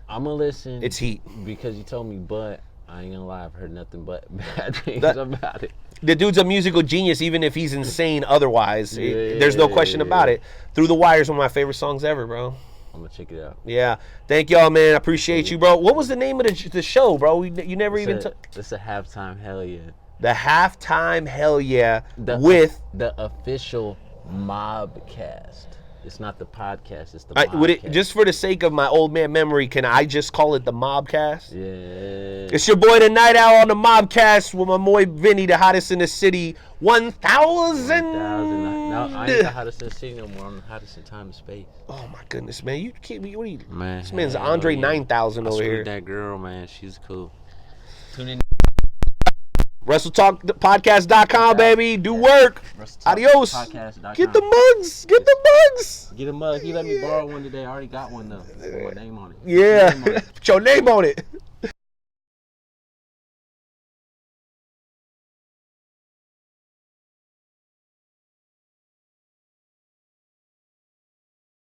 I'm gonna listen. It's heat because you told me, but I ain't gonna lie. I've heard nothing but bad things about it. The dude's a musical genius, even if he's insane otherwise. There's no question about it. Through the Wire is one of my favorite songs ever, bro. I'm gonna check it out. Yeah, thank y'all, man. I appreciate you, bro. What was the name of the show, bro? You never even. It's a halftime hell yeah. The halftime hell yeah with the official Mobcast. It's not the podcast. It's the Mobcast. Would it, just for the sake of my old man memory, can I just call it the Mobcast? Yeah. It's your boy, the Night Owl, on the Mobcast with my boy Vinny, the hottest in the city. 1,000. No, I ain't the hottest in the city no more. I'm the hottest in time and space. Oh my goodness, man! You can't be. What are you? Man, this man's Andre 9000 over here. That girl, man, she's cool. Tune in. WrestleTalk Podcast.com, baby. Do work. Adios. Get the mugs. Get the mugs. Get a mug. He let me borrow one today. I already got one though. With my name on it. Yeah. Put your name on it.